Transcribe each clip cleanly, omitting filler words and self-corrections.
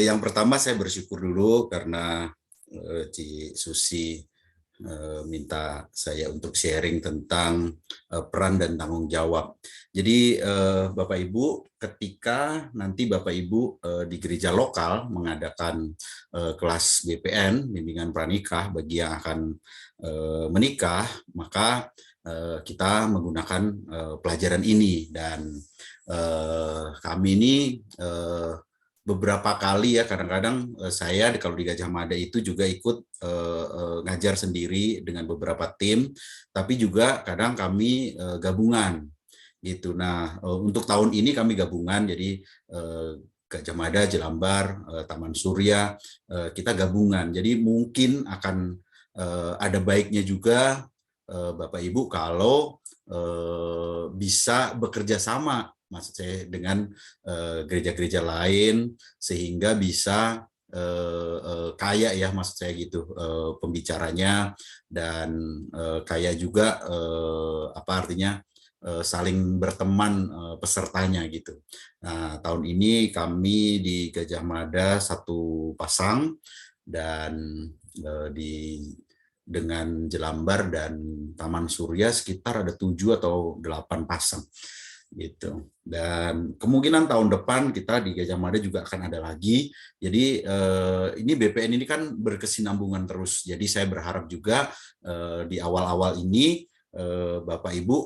Yang pertama saya bersyukur dulu karena Ci Susi minta saya untuk sharing tentang peran dan tanggung jawab. Jadi Bapak Ibu, ketika nanti Bapak Ibu di gereja lokal mengadakan kelas BPN, bimbingan pranikah bagi yang akan menikah, maka kita menggunakan pelajaran ini dan kami ini beberapa kali ya kadang-kadang saya kalau di Gajah Mada itu juga ikut ngajar sendiri dengan beberapa tim, tapi juga kadang kami gabungan gitu. Nah, untuk tahun ini kami gabungan, jadi Gajah Mada, Jelambar, Taman Surya, kita gabungan. Jadi mungkin akan ada baiknya juga Bapak Ibu kalau bisa bekerja sama, maksud saya dengan gereja-gereja lain sehingga bisa kaya ya, maksud saya gitu pembicaranya, dan kaya juga apa artinya saling berteman pesertanya gitu. Nah, tahun ini kami di Gajah Mada satu pasang dan di dengan Jelambar dan Taman Surya sekitar ada 7 atau 8 pasang gitu. Dan kemungkinan tahun depan kita di Gajah Mada juga akan ada lagi. Jadi ini BPN ini kan berkesinambungan terus. Jadi saya berharap juga di awal-awal ini Bapak Ibu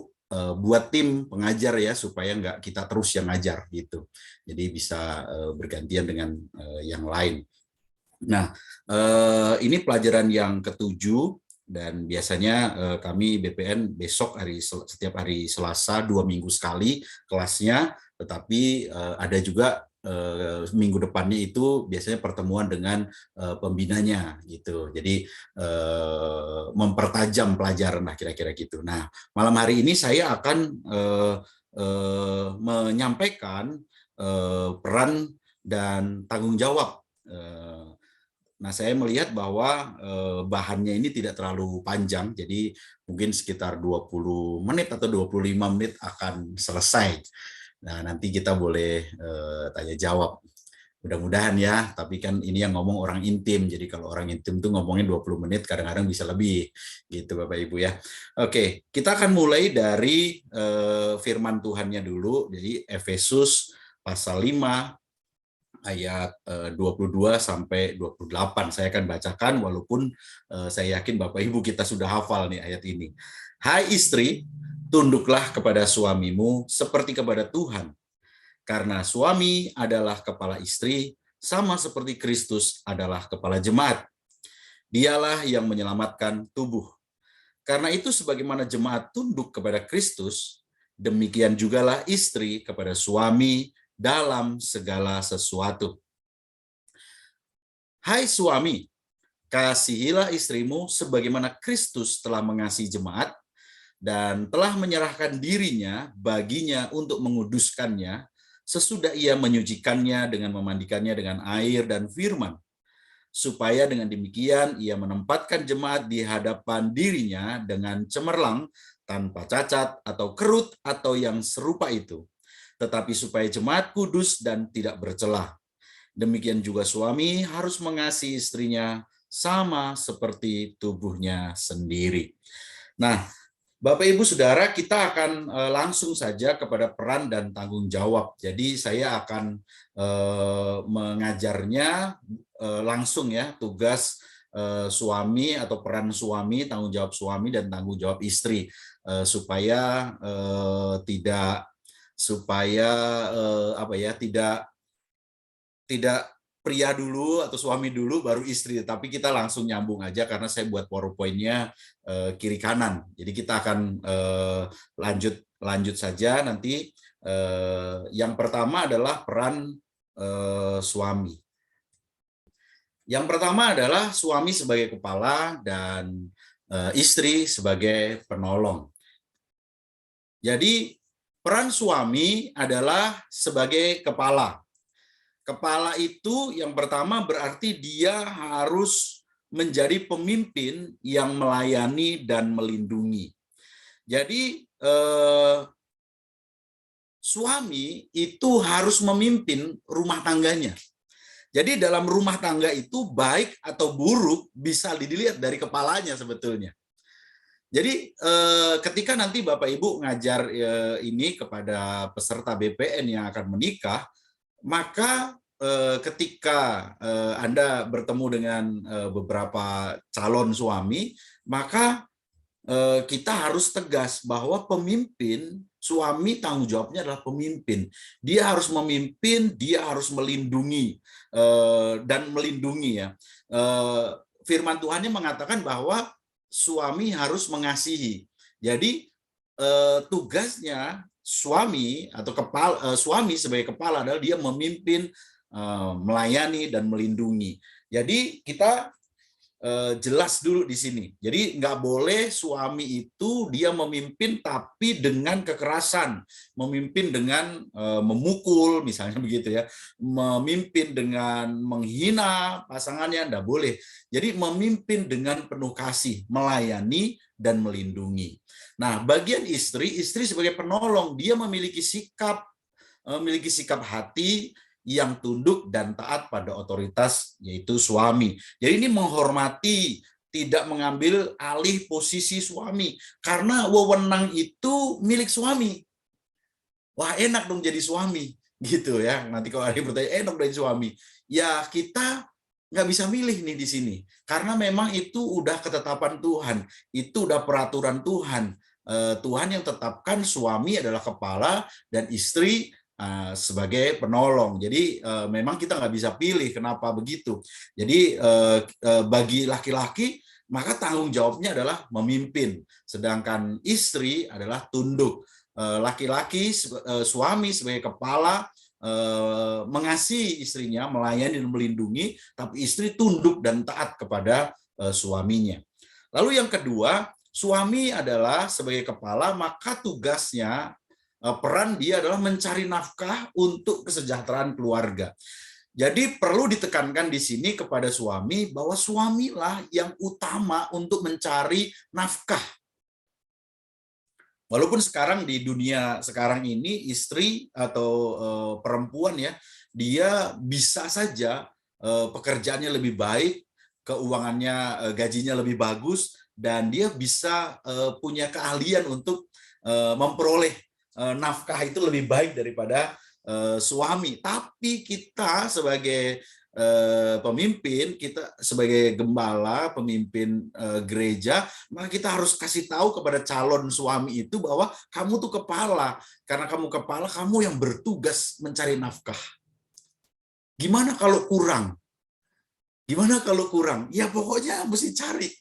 buat tim pengajar ya supaya nggak kita terus yang ngajar gitu. Jadi bisa bergantian dengan yang lain. Nah, ini pelajaran yang ketujuh dan biasanya kami BPN besok setiap hari Selasa 2 minggu sekali kelasnya, tetapi ada juga minggu depannya itu biasanya pertemuan dengan pembinanya gitu. Jadi mempertajam pelajaran lah kira-kira gitu. Nah, malam hari ini saya akan menyampaikan peran dan tanggung jawab. Nah, saya melihat bahwa bahannya ini tidak terlalu panjang, jadi mungkin sekitar 20 menit atau 25 menit akan selesai. Nah, nanti kita boleh tanya jawab. Mudah-mudahan ya, tapi kan ini yang ngomong orang intim, jadi kalau orang intim tuh ngomongin 20 menit, kadang-kadang bisa lebih, gitu Bapak Ibu ya. Oke, kita akan mulai dari firman Tuhannya dulu, jadi Efesus pasal 5, ayat 22 sampai 28. Saya akan bacakan walaupun saya yakin Bapak Ibu kita sudah hafal nih ayat ini. Hai istri, tunduklah kepada suamimu seperti kepada Tuhan. Karena suami adalah kepala istri, sama seperti Kristus adalah kepala jemaat. Dialah yang menyelamatkan tubuh. Karena itu sebagaimana jemaat tunduk kepada Kristus, demikian jugalah istri kepada suami dalam segala sesuatu. Hai suami, kasihilah istrimu sebagaimana Kristus telah mengasihi jemaat dan telah menyerahkan dirinya baginya untuk menguduskannya sesudah ia menyucikannya dengan memandikannya dengan air dan firman, supaya dengan demikian ia menempatkan jemaat di hadapan dirinya dengan cemerlang, tanpa cacat atau kerut atau yang serupa itu, tetapi supaya jemaat kudus dan tidak bercelah. Demikian juga suami harus mengasihi istrinya sama seperti tubuhnya sendiri. Nah, Bapak Ibu Saudara, kita akan langsung saja kepada peran dan tanggung jawab. Jadi saya akan mengajarnya langsung ya, tugas suami atau peran suami, tanggung jawab suami dan tanggung jawab istri, supaya tidak pria dulu atau suami dulu baru istri, tapi kita langsung nyambung aja karena saya buat PowerPoint-nya kiri kanan. Jadi kita akan lanjut saja nanti. Yang pertama adalah peran suami. Yang pertama adalah suami sebagai kepala dan istri sebagai penolong. Jadi peran suami adalah sebagai kepala. Kepala itu yang pertama berarti dia harus menjadi pemimpin yang melayani dan melindungi. Jadi suami itu harus memimpin rumah tangganya. Jadi dalam rumah tangga itu baik atau buruk bisa dilihat dari kepalanya sebetulnya. Jadi ketika nanti Bapak Ibu ngajar ini kepada peserta BPN yang akan menikah, maka ketika Anda bertemu dengan beberapa calon suami, maka kita harus tegas bahwa pemimpin, suami tanggung jawabnya adalah pemimpin. Dia harus memimpin, dia harus melindungi dan melindungi ya. Firman Tuhannya mengatakan bahwa suami harus mengasihi. Jadi tugasnya suami atau suami sebagai kepala adalah dia memimpin, melayani dan melindungi. Jadi kita jelas dulu di sini. Jadi nggak boleh suami itu dia memimpin tapi dengan kekerasan, memimpin dengan memukul misalnya begitu ya, memimpin dengan menghina pasangannya, nggak boleh. Jadi memimpin dengan penuh kasih, melayani dan melindungi. Nah, bagian istri sebagai penolong, dia memiliki sikap hati yang tunduk dan taat pada otoritas, yaitu suami. Jadi ini menghormati, tidak mengambil alih posisi suami, karena wewenang itu milik suami. Wah, enak dong jadi suami, gitu ya. Nanti kalau ada yang bertanya, enak jadi suami. Ya, kita nggak bisa milih nih di sini, karena memang itu udah ketetapan Tuhan, itu udah peraturan Tuhan. Tuhan yang tetapkan suami adalah kepala dan istri sebagai penolong. Jadi memang kita nggak bisa pilih kenapa begitu. Jadi bagi laki-laki maka tanggung jawabnya adalah memimpin, sedangkan istri adalah tunduk. Laki-laki suami sebagai kepala mengasihi istrinya, melayani dan melindungi, tapi istri tunduk dan taat kepada suaminya. Lalu yang kedua, suami adalah sebagai kepala, maka tugasnya, peran dia adalah mencari nafkah untuk kesejahteraan keluarga. Jadi perlu ditekankan di sini kepada suami bahwa suamilah yang utama untuk mencari nafkah. Walaupun sekarang di dunia sekarang ini istri atau perempuan ya, dia bisa saja pekerjaannya lebih baik, keuangannya, gajinya lebih bagus, dan dia bisa punya keahlian untuk memperoleh nafkah itu lebih baik daripada suami. Tapi kita sebagai pemimpin, kita sebagai gembala, pemimpin gereja, maka kita harus kasih tahu kepada calon suami itu bahwa kamu tuh kepala. Karena kamu kepala, kamu yang bertugas mencari nafkah. Gimana kalau kurang? Gimana kalau kurang? Ya pokoknya mesti cari.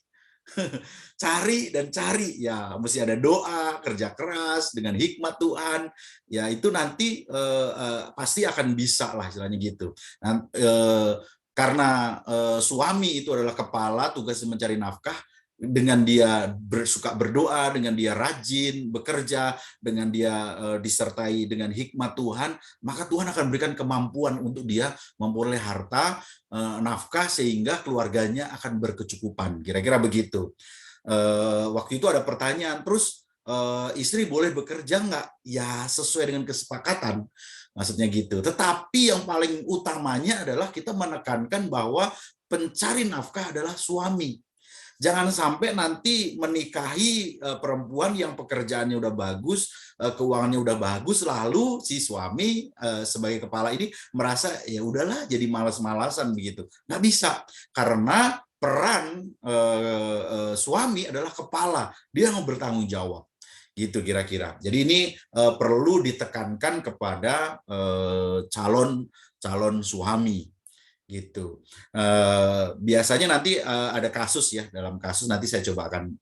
Cari dan cari, ya mesti ada doa, kerja keras dengan hikmat Tuhan, ya itu nanti pasti akan bisa lah istilahnya gitu. Nah, karena suami itu adalah kepala, tugasnya mencari nafkah, dengan dia suka berdoa, dengan dia rajin bekerja, dengan dia disertai dengan hikmat Tuhan, maka Tuhan akan berikan kemampuan untuk dia memperoleh harta, nafkah, sehingga keluarganya akan berkecukupan. Kira-kira begitu. Waktu itu ada pertanyaan, terus istri boleh bekerja nggak? Ya sesuai dengan kesepakatan, maksudnya gitu. Tetapi yang paling utamanya adalah kita menekankan bahwa pencari nafkah adalah suami. Jangan sampai nanti menikahi perempuan yang pekerjaannya udah bagus, keuangannya udah bagus, lalu si suami sebagai kepala ini merasa ya udahlah jadi malas-malasan begitu. Nggak bisa, karena peran suami adalah kepala, dia yang bertanggung jawab. Gitu kira-kira. Jadi ini perlu ditekankan kepada calon suami. Gitu. Biasanya nanti ada kasus ya, dalam kasus nanti saya coba akan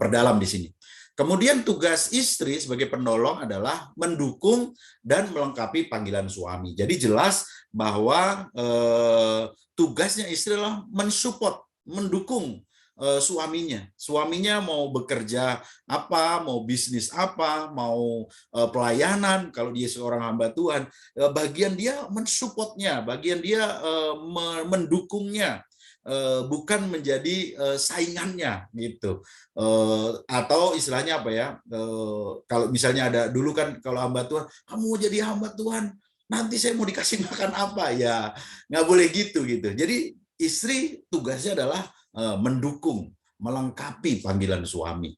perdalam di sini. Kemudian tugas istri sebagai penolong adalah mendukung dan melengkapi panggilan suami. Jadi jelas bahwa tugasnya istri adalah mensupport, mendukung suaminya. Suaminya mau bekerja apa, mau bisnis apa, mau pelayanan, kalau dia seorang hamba Tuhan, bagian dia mensupportnya, bagian dia mendukungnya, bukan menjadi saingannya gitu. Atau istilahnya apa ya, kalau misalnya ada dulu kan kalau hamba Tuhan, kamu mau jadi hamba Tuhan, nanti saya mau dikasih makan apa ya, nggak boleh gitu gitu. Jadi istri tugasnya adalah mendukung, melengkapi panggilan suami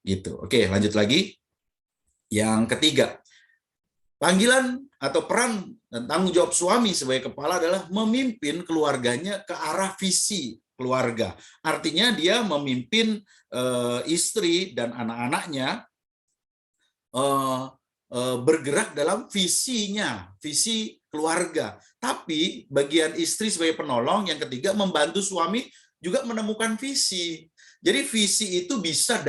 gitu. Oke, lanjut lagi. Yang ketiga, panggilan atau peran dan tanggung jawab suami sebagai kepala adalah memimpin keluarganya ke arah visi keluarga. Artinya dia memimpin istri dan anak-anaknya bergerak dalam visinya, visi keluarga. Tapi bagian istri sebagai penolong, yang ketiga membantu suami juga menemukan visi. Jadi visi itu bisa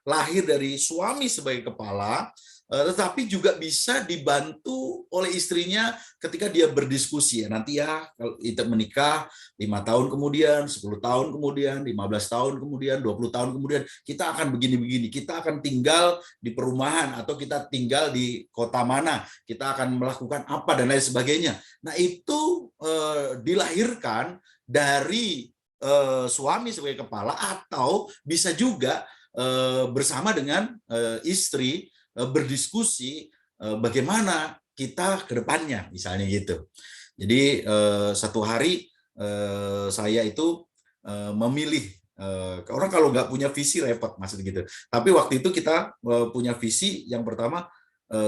lahir dari suami sebagai kepala, tetapi juga bisa dibantu oleh istrinya ketika dia berdiskusi. Nanti ya, kalau kita menikah 5 tahun kemudian, 10 tahun kemudian, 15 tahun kemudian, 20 tahun kemudian, kita akan begini-begini. Kita akan tinggal di perumahan atau kita tinggal di kota mana, kita akan melakukan apa dan lain sebagainya. Nah, itu dilahirkan dari suami sebagai kepala, atau bisa juga bersama dengan istri berdiskusi bagaimana kita ke depannya, misalnya gitu. Jadi satu hari saya itu memilih, orang kalau nggak punya visi repot, maksud gitu. Tapi waktu itu kita punya visi. Yang pertama,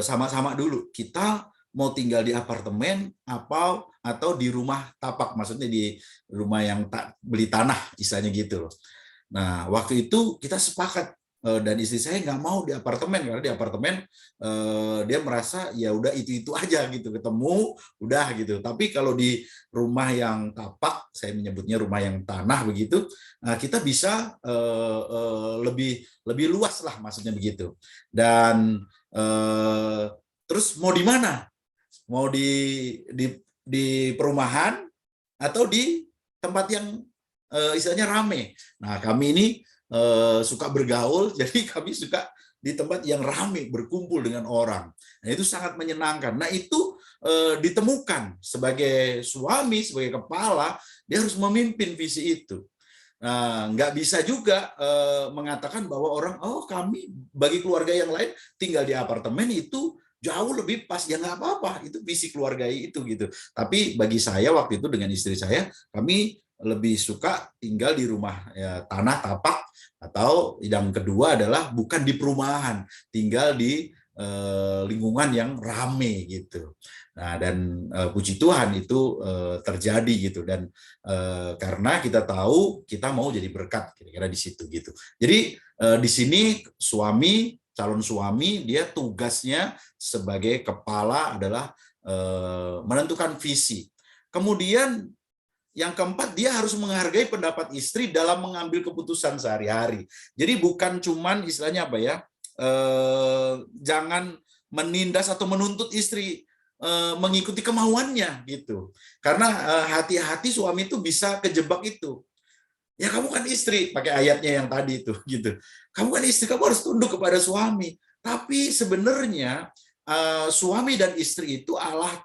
sama-sama dulu kita mau tinggal di apartemen atau di rumah tapak, maksudnya di rumah yang tak beli tanah, istilahnya gitu loh. Nah, waktu itu kita sepakat, dan istri saya nggak mau di apartemen, karena di apartemen dia merasa ya udah itu aja gitu, ketemu udah gitu. Tapi kalau di rumah yang tapak, saya menyebutnya rumah yang tanah begitu, kita bisa lebih luas lah, maksudnya begitu. Dan terus mau di mana? Mau di perumahan atau di tempat yang istilahnya rame. Nah, kami ini suka bergaul, jadi kami suka di tempat yang rame, berkumpul dengan orang. Nah, itu sangat menyenangkan. Nah, itu ditemukan sebagai suami, sebagai kepala, dia harus memimpin visi itu. Nah, nggak bisa juga mengatakan bahwa orang, oh kami bagi keluarga yang lain tinggal di apartemen itu jauh lebih pas. Ya nggak apa-apa, itu visi keluarga itu gitu. Tapi bagi saya waktu itu dengan istri saya, kami lebih suka tinggal di rumah ya, tanah tapak, atau yang kedua adalah bukan di perumahan, tinggal di lingkungan yang rame gitu. Nah, dan puji Tuhan itu terjadi gitu, dan karena kita tahu kita mau jadi berkat, kira-kira di situ gitu. Jadi di sini calon suami, dia tugasnya sebagai kepala adalah menentukan visi. Kemudian yang keempat, dia harus menghargai pendapat istri dalam mengambil keputusan sehari-hari. Jadi bukan cuman istilahnya apa ya, jangan menindas atau menuntut istri mengikuti kemauannya gitu. Karena hati-hati suami itu bisa kejebak itu. Ya kamu kan istri, pakai ayatnya yang tadi itu gitu. Kamu kan istri, kamu harus tunduk kepada suami. Tapi sebenarnya suami dan istri itu Allah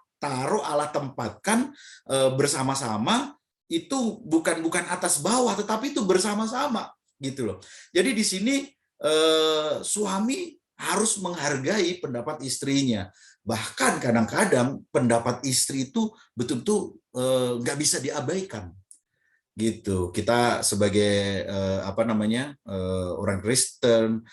tempatkan bersama-sama, itu bukan atas bawah, tetapi itu bersama-sama gitu loh. Jadi di sini suami harus menghargai pendapat istrinya. Bahkan kadang-kadang pendapat istri itu betul-betul nggak bisa diabaikan gitu. Kita sebagai orang Kristen,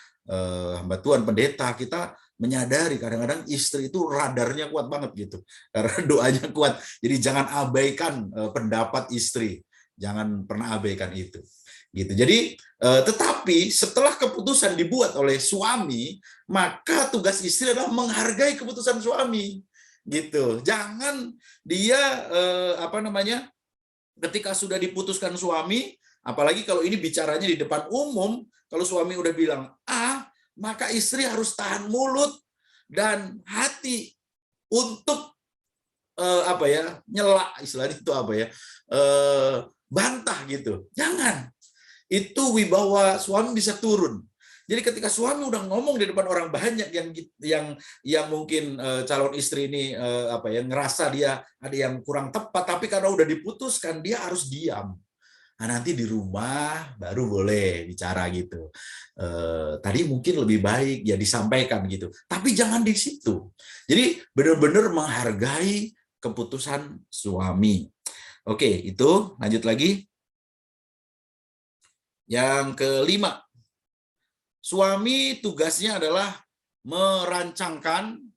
hamba Tuhan, pendeta, kita menyadari kadang-kadang istri itu radarnya kuat banget gitu, karena doanya kuat. Jadi jangan abaikan pendapat istri, jangan pernah abaikan itu gitu. Jadi tetapi setelah keputusan dibuat oleh suami, maka tugas istri adalah menghargai keputusan suami gitu. Jangan dia ketika sudah diputuskan suami, apalagi kalau ini bicaranya di depan umum, kalau suami udah bilang A, maka istri harus tahan mulut dan hati untuk nyela, istilahnya itu bantah gitu. Jangan. Itu wibawa suami bisa turun. Jadi ketika suami udah ngomong di depan orang banyak, yang mungkin calon istri ini ngerasa dia ada yang kurang tepat, tapi karena udah diputuskan, dia harus diam. Nah, nanti di rumah baru boleh bicara gitu. Tadi mungkin lebih baik ya disampaikan gitu. Tapi jangan di situ. Jadi benar-benar menghargai keputusan suami. Oke, itu lanjut lagi. Yang kelima, suami tugasnya adalah merancangkan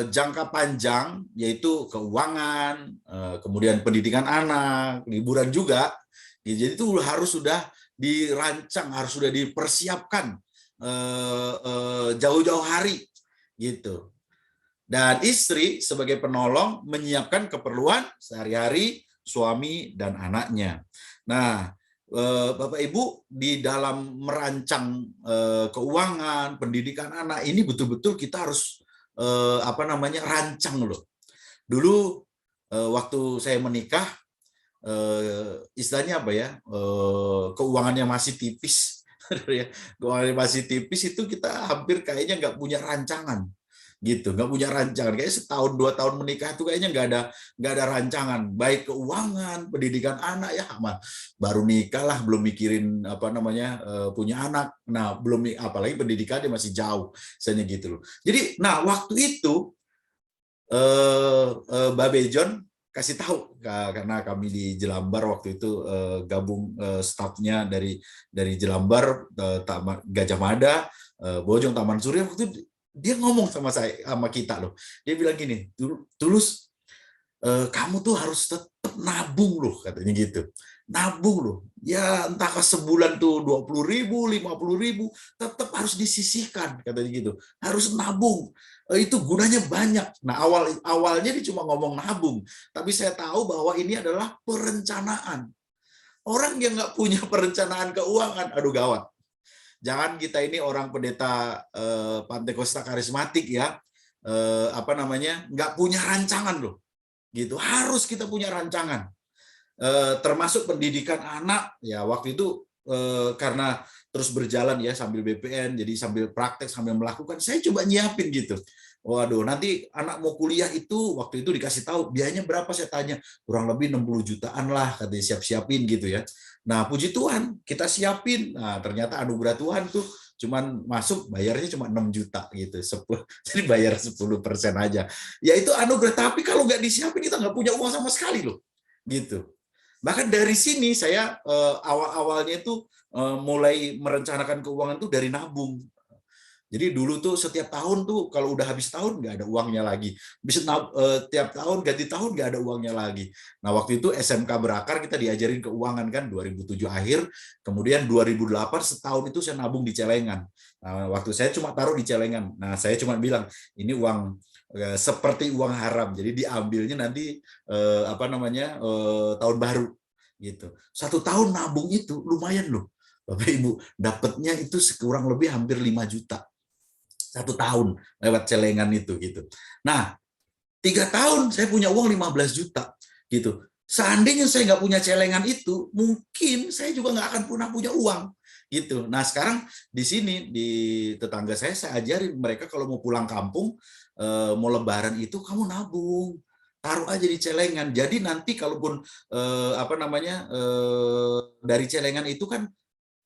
jangka panjang, yaitu keuangan, kemudian pendidikan anak, liburan juga. Jadi itu harus sudah dirancang, harus sudah dipersiapkan jauh-jauh hari gitu. Dan istri sebagai penolong menyiapkan keperluan sehari-hari suami dan anaknya. Nah, Bapak Ibu di dalam merancang keuangan, pendidikan anak ini betul-betul kita harus rancang loh. Dulu waktu saya menikah, istilahnya apa ya, keuangannya masih tipis, keuangannya masih tipis itu kita hampir kayaknya nggak punya rancangan gitu, nggak punya rancangan. Kayaknya setahun 2 tahun menikah itu kayaknya nggak ada rancangan, baik keuangan, pendidikan anak ya, baru nikah lah belum mikirin punya anak. Nah belum, apalagi pendidikannya masih jauh, misalnya gitu loh. Jadi nah waktu itu Babe John kasih tahu, karena kami di Jelambar waktu itu gabung stafnya dari Jelambar, Gajah Mada, Bojong, Taman Surya. Waktu itu dia ngomong sama kita loh, dia bilang gini, Tulus, kamu tuh harus tetap nabung loh, katanya gitu. Nabung loh, ya entahkah sebulan tuh 20.000, 50.000, tetap harus disisihkan, katanya gitu. Harus nabung, itu gunanya banyak. Nah awalnya dia cuma ngomong nabung, tapi saya tahu bahwa ini adalah perencanaan. Orang yang nggak punya perencanaan keuangan, aduh gawat. Jangan kita ini orang pendeta Pantai Kosta karismatik ya, nggak punya rancangan loh. Gitu, harus kita punya rancangan, termasuk pendidikan anak ya. Waktu itu karena terus berjalan ya sambil BPN, jadi sambil praktek sambil melakukan, saya coba nyiapin gitu. Waduh, nanti anak mau kuliah itu waktu itu dikasih tahu biayanya berapa, saya tanya, kurang lebih 60 jutaan lah katanya, siap-siapin gitu ya. Nah puji Tuhan kita siapin, nah ternyata anugerah Tuhan tuh cuman masuk bayarnya cuma 6 juta gitu, 10, jadi bayar 10% aja. Ya itu anugerah, tapi kalau nggak disiapin kita nggak punya uang sama sekali loh, gitu. Bahkan dari sini saya awal-awalnya itu mulai merencanakan keuangan tuh dari nabung. Jadi dulu tuh setiap tahun tuh kalau udah habis tahun nggak ada uangnya lagi. Bisa tiap tahun ganti tahun nggak ada uangnya lagi. Nah waktu itu SMK Berakar kita diajarin keuangan kan 2007 akhir, kemudian 2008 setahun itu saya nabung di celengan. Nah, waktu saya cuma taruh di celengan. Nah saya cuma bilang ini uang seperti uang haram, jadi diambilnya nanti tahun baru gitu. 1 tahun nabung itu lumayan loh, Bapak Ibu, dapatnya itu kurang lebih hampir 5 juta 1 tahun lewat celengan itu gitu. Nah 3 tahun saya punya uang 15 juta gitu. Seandainya saya nggak punya celengan itu, mungkin saya juga nggak akan pernah punya uang gitu. Nah sekarang di sini di tetangga saya ajarin mereka kalau mau pulang kampung, mau Lebaran itu kamu nabung, taruh aja di celengan. Jadi nanti kalaupun dari celengan itu kan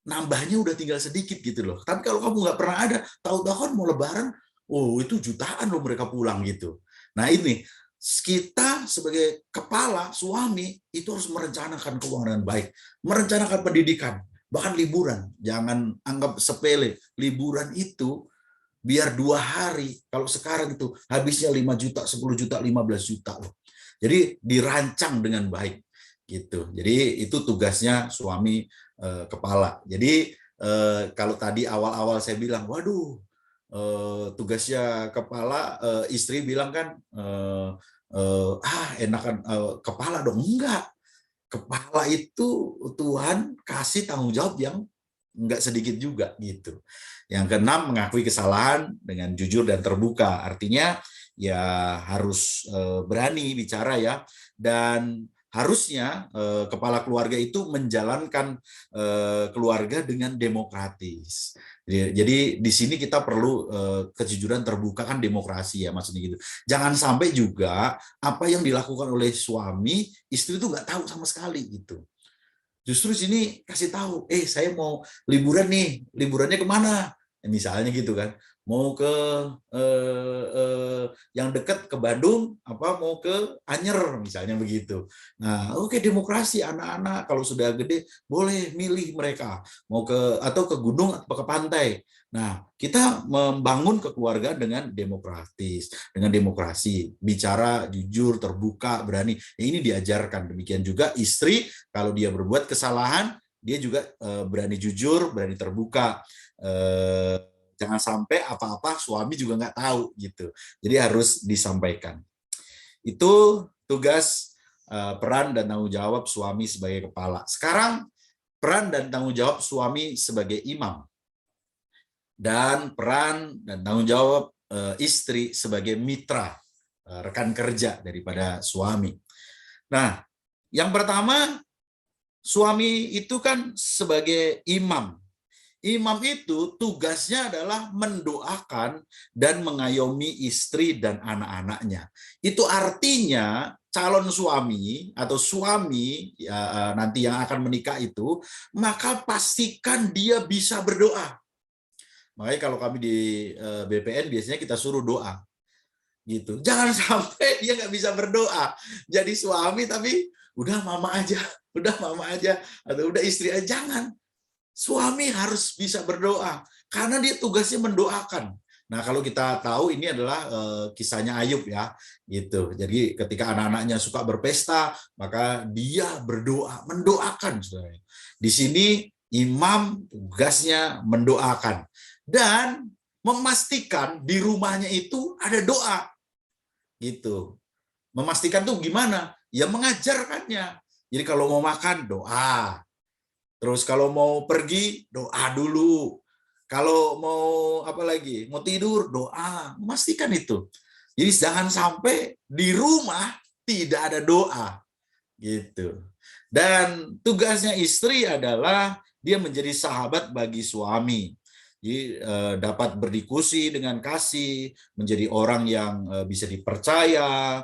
nambahnya udah tinggal sedikit gitu loh. Tapi kalau kamu nggak pernah ada, tahu-tahu kan mau Lebaran, oh itu jutaan loh mereka pulang gitu. Nah ini kita sebagai kepala suami itu harus merencanakan keuangan dengan baik, merencanakan pendidikan, bahkan liburan. Jangan anggap sepele. Liburan itu biar 2 hari, kalau sekarang itu habisnya 5 juta, 10 juta, 15 juta loh. Jadi dirancang dengan baik gitu. Jadi itu tugasnya suami kepala. Jadi kalau tadi awal-awal saya bilang, waduh, tugasnya kepala, istri bilang kan, enakan kepala dong. Enggak, kepala itu Tuhan kasih tanggung jawab yang enggak sedikit juga gitu. Yang keenam, mengakui kesalahan dengan jujur dan terbuka. Artinya ya harus berani bicara ya, dan harusnya kepala keluarga itu menjalankan keluarga dengan demokratis. Jadi di sini kita perlu kejujuran terbuka, kan demokrasi ya maksudnya gitu. Jangan sampai juga apa yang dilakukan oleh suami istri itu nggak tahu sama sekali gitu. Justru sini kasih tahu, saya mau liburan nih, liburannya kemana? Misalnya gitu kan, mau ke yang dekat ke Bandung, apa mau ke Anyer misalnya begitu. Nah, oke, demokrasi anak-anak kalau sudah gede boleh milih mereka mau ke atau ke gunung atau ke pantai. Nah, kita membangun kekeluargaan dengan demokratis, dengan demokrasi, bicara jujur, terbuka, berani. Ini diajarkan. Demikian juga istri, kalau dia berbuat kesalahan, dia juga berani jujur, berani terbuka. Jangan sampai apa-apa suami juga nggak tahu gitu. Jadi harus disampaikan. Itu tugas, peran dan tanggung jawab suami sebagai kepala. Sekarang peran dan tanggung jawab suami sebagai imam, dan peran dan tanggung jawab istri sebagai mitra, rekan kerja daripada suami. Nah, yang pertama, suami itu kan sebagai imam. Imam itu tugasnya adalah mendoakan dan mengayomi istri dan anak-anaknya. Itu artinya calon suami atau suami ya, nanti yang akan menikah itu, maka pastikan dia bisa berdoa. Makanya kalau kami di BPN biasanya kita suruh doa gitu. Jangan sampai dia nggak bisa berdoa. Jadi suami tapi udah mama aja, atau udah istri aja. Jangan. Suami harus bisa berdoa karena dia tugasnya mendoakan. Nah, kalau kita tahu ini adalah kisahnya Ayub ya, gitu. Jadi ketika anak-anaknya suka berpesta, maka dia berdoa, mendoakan. Saudara. Di sini imam tugasnya mendoakan dan memastikan di rumahnya itu ada doa, gitu. Memastikan tuh gimana? Ya mengajarkannya. Jadi kalau mau makan doa, terus kalau mau pergi doa dulu. Kalau mau apa lagi? Mau tidur doa. Memastikan itu. Jadi jangan sampai di rumah tidak ada doa gitu. Dan tugasnya istri adalah dia menjadi sahabat bagi suami. Jadi dapat berdiskusi dengan kasih, menjadi orang yang bisa dipercaya,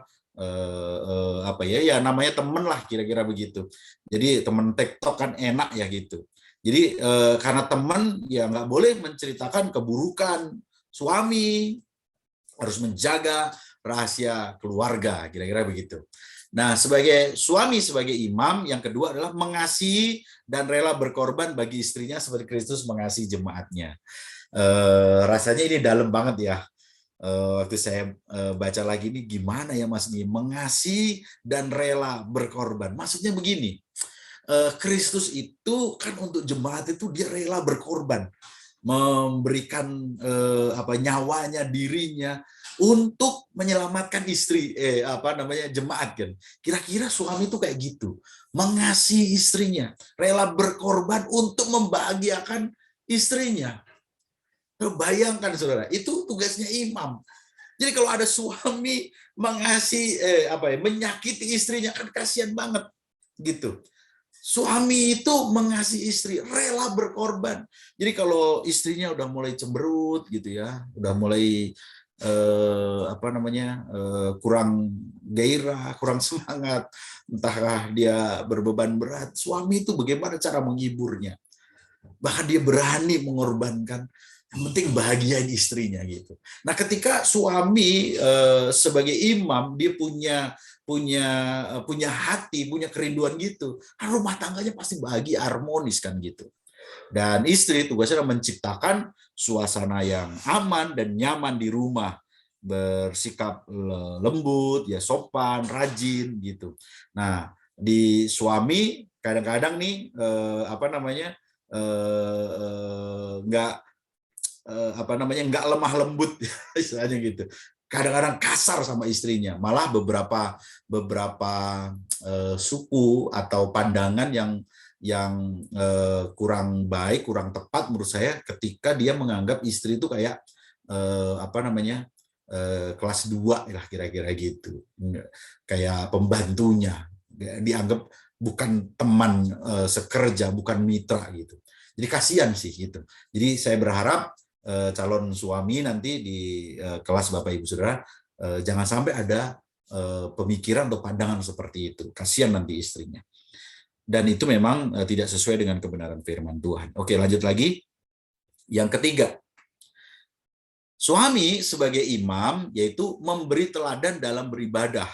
apa ya namanya temen lah kira-kira begitu. Jadi temen TikTok kan enak ya gitu. Jadi karena temen ya nggak boleh menceritakan keburukan suami, harus menjaga rahasia keluarga kira-kira begitu. Nah, sebagai suami, sebagai imam, yang kedua adalah mengasihi dan rela berkorban bagi istrinya seperti Kristus mengasihi jemaatnya. Rasanya ini dalam banget ya. Waktu saya baca lagi ini gimana ya Mas Nih, mengasihi dan rela berkorban. Maksudnya begini, Kristus itu kan untuk jemaat itu dia rela berkorban, memberikan nyawanya, dirinya untuk menyelamatkan istri jemaat kan. Kira-kira suami itu kayak gitu, mengasihi istrinya, rela berkorban untuk membahagiakan istrinya. Bayangkan saudara, itu tugasnya imam. Jadi kalau ada suami mengasihi menyakiti istrinya kan kasihan banget gitu. Suami itu mengasihi istri, rela berkorban. Jadi kalau istrinya udah mulai cemberut gitu ya, udah mulai kurang gairah, kurang semangat, entahkah dia berbeban berat, suami itu bagaimana cara menghiburnya? Bahkan dia berani mengorbankan, yang penting bahagiain istrinya gitu. Nah, ketika suami sebagai imam dia punya hati, punya kerinduan gitu, rumah tangganya pasti bahagia, harmonis kan gitu. Dan istri tugasnya menciptakan suasana yang aman dan nyaman di rumah, bersikap lembut, ya sopan, rajin gitu. Nah, di suami kadang-kadang nih nggak lemah lembut istilahnya gitu. Kadang-kadang kasar sama istrinya, malah beberapa suku atau pandangan yang kurang baik, kurang tepat menurut saya ketika dia menganggap istri itu kayak kelas 2 lah kira-kira gitu. Kayak pembantunya. Dianggap bukan teman sekerja, bukan mitra gitu. Jadi kasihan sih gitu. Jadi saya berharap calon suami nanti di kelas Bapak Ibu Saudara jangan sampai ada pemikiran atau pandangan seperti itu. Kasihan nanti istrinya. dan itu memang tidak sesuai dengan kebenaran firman Tuhan. Oke, lanjut lagi. Yang ketiga, suami sebagai imam yaitu memberi teladan dalam beribadah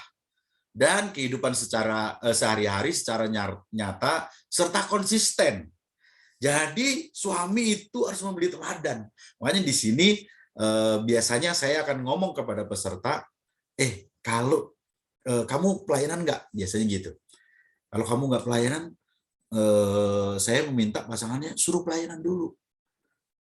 dan kehidupan secara sehari-hari secara nyata serta konsisten. Jadi suami itu harus memberi teladan. Makanya di sini biasanya saya akan ngomong kepada peserta, kalau kamu pelayanan nggak? Biasanya gitu. Kalau kamu nggak pelayanan, saya meminta pasangannya suruh pelayanan dulu.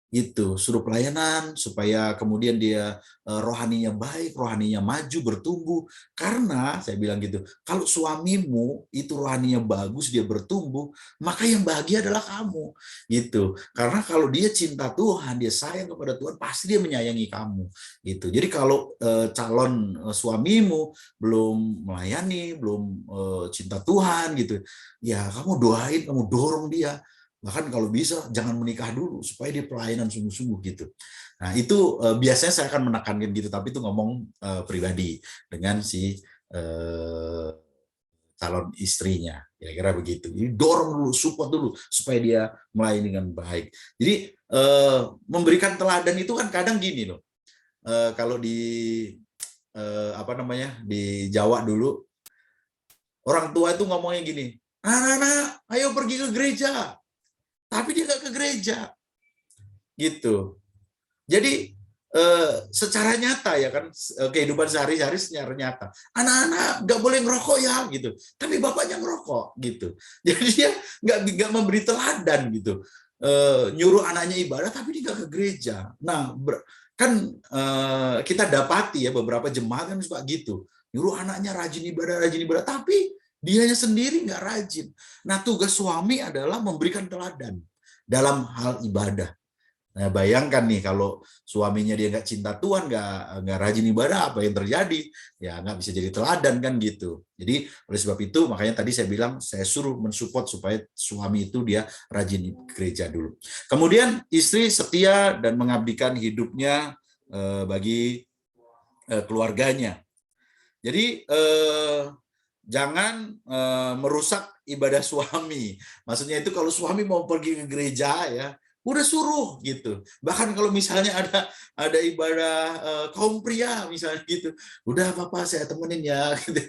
Itu suruh pelayanan supaya kemudian dia rohaninya baik, rohaninya maju, bertumbuh. Karena saya bilang gitu, kalau suamimu itu rohaninya bagus, dia bertumbuh, maka yang bahagia adalah kamu. Gitu. Karena kalau dia cinta Tuhan, dia sayang kepada Tuhan, pasti dia menyayangi kamu. Gitu. Jadi kalau calon suamimu belum melayani, belum cinta Tuhan gitu, ya kamu doain, kamu dorong dia. Bahkan kalau bisa jangan menikah dulu supaya dia pelayanan sungguh-sungguh gitu. Nah itu biasanya saya akan menekankan gitu, tapi itu ngomong pribadi dengan si calon istrinya, kira-kira begitu. Jadi dorong dulu, support dulu supaya dia melayani dengan baik. Jadi memberikan teladan itu kan kadang gini loh. Kalau di di Jawa dulu, orang tua itu ngomongnya gini, anak-anak ayo pergi ke gereja. Tapi dia nggak ke gereja, gitu. Jadi secara nyata ya kan, kehidupan sehari-hari secara nyata. Anak-anak nggak boleh ngerokok ya, gitu. Tapi bapaknya ngerokok, gitu. Jadi dia nggak memberi teladan, gitu. Nyuruh anaknya ibadah, tapi dia nggak ke gereja. Nah, kan kita dapati ya beberapa jemaat kan suka gitu. Nyuruh anaknya rajin ibadah, tapi dianya sendiri nggak rajin. Nah, tugas suami adalah memberikan teladan dalam hal ibadah. Nah, bayangkan nih kalau suaminya dia nggak cinta Tuhan, nggak rajin ibadah, apa yang terjadi? Ya nggak bisa jadi teladan kan gitu. Jadi oleh sebab itu makanya tadi saya bilang saya suruh mensupport supaya suami itu dia rajin gereja dulu. Kemudian istri setia dan mengabdikan hidupnya bagi keluarganya. Jadi jangan merusak ibadah suami. Maksudnya itu kalau suami mau pergi ke gereja ya, udah suruh gitu. Bahkan kalau misalnya ada ibadah kaum pria misalnya gitu, udah Bapak saya temenin ya, gitu.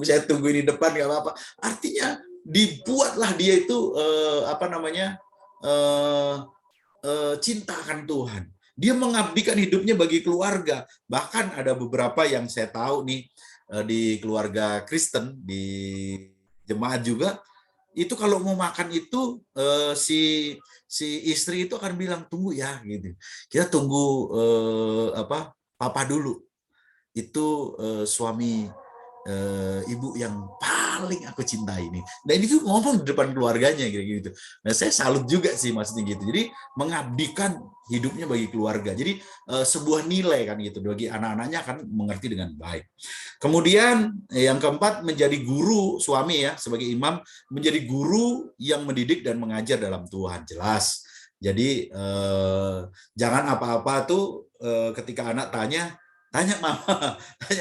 Saya tungguin di depan nggak apa-apa. Artinya dibuatlah dia itu cinta akan Tuhan. Dia mengabdikan hidupnya bagi keluarga. Bahkan ada beberapa yang saya tahu nih di keluarga Kristen, di jemaat juga, itu kalau mau makan itu si istri itu akan bilang tunggu ya gitu. Kita tunggu papa dulu. Itu suami ibu yang paling aku cintai ini. Nah ini tuh ngomong di depan keluarganya gitu. Nah saya salut juga sih maksudnya gitu. Jadi mengabdikan hidupnya bagi keluarga. Jadi sebuah nilai kan gitu bagi anak-anaknya akan mengerti dengan baik. Kemudian yang keempat menjadi guru suami ya sebagai imam, menjadi guru yang mendidik dan mengajar dalam Tuhan, jelas. Jadi jangan apa-apa tuh ketika anak tanya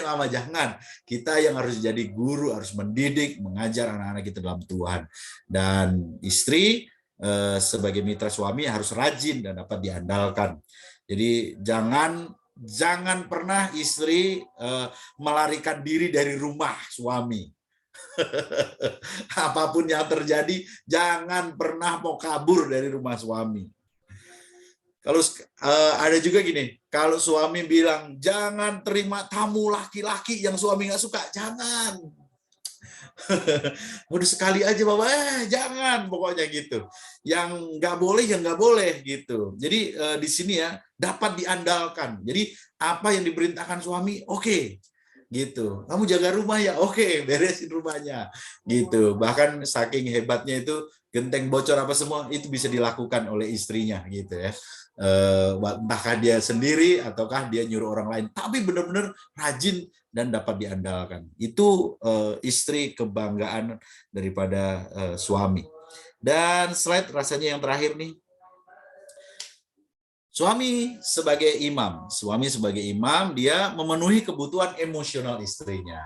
mama jangan. Kita yang harus jadi guru, harus mendidik, mengajar anak-anak kita dalam Tuhan. Dan istri sebagai mitra suami harus rajin dan dapat diandalkan. Jadi jangan pernah istri melarikan diri dari rumah suami. Apapun yang terjadi, jangan pernah mau kabur dari rumah suami. Kalau ada juga gini, kalau suami bilang jangan terima tamu laki-laki yang suami nggak suka, jangan. Udah sekali aja Bapak, jangan pokoknya gitu. Yang nggak boleh, yang nggak boleh gitu. Jadi di sini ya dapat diandalkan. Jadi apa yang diperintahkan suami, oke. Gitu. Kamu jaga rumah ya, oke, beresin rumahnya. Gitu. Bahkan saking hebatnya itu genteng bocor apa semua itu bisa dilakukan oleh istrinya gitu ya. Entahkah dia sendiri ataukah dia nyuruh orang lain, tapi benar-benar rajin dan dapat diandalkan. Itu istri kebanggaan daripada suami. Dan slide rasanya yang terakhir nih. Suami sebagai imam, dia memenuhi kebutuhan emosional istrinya.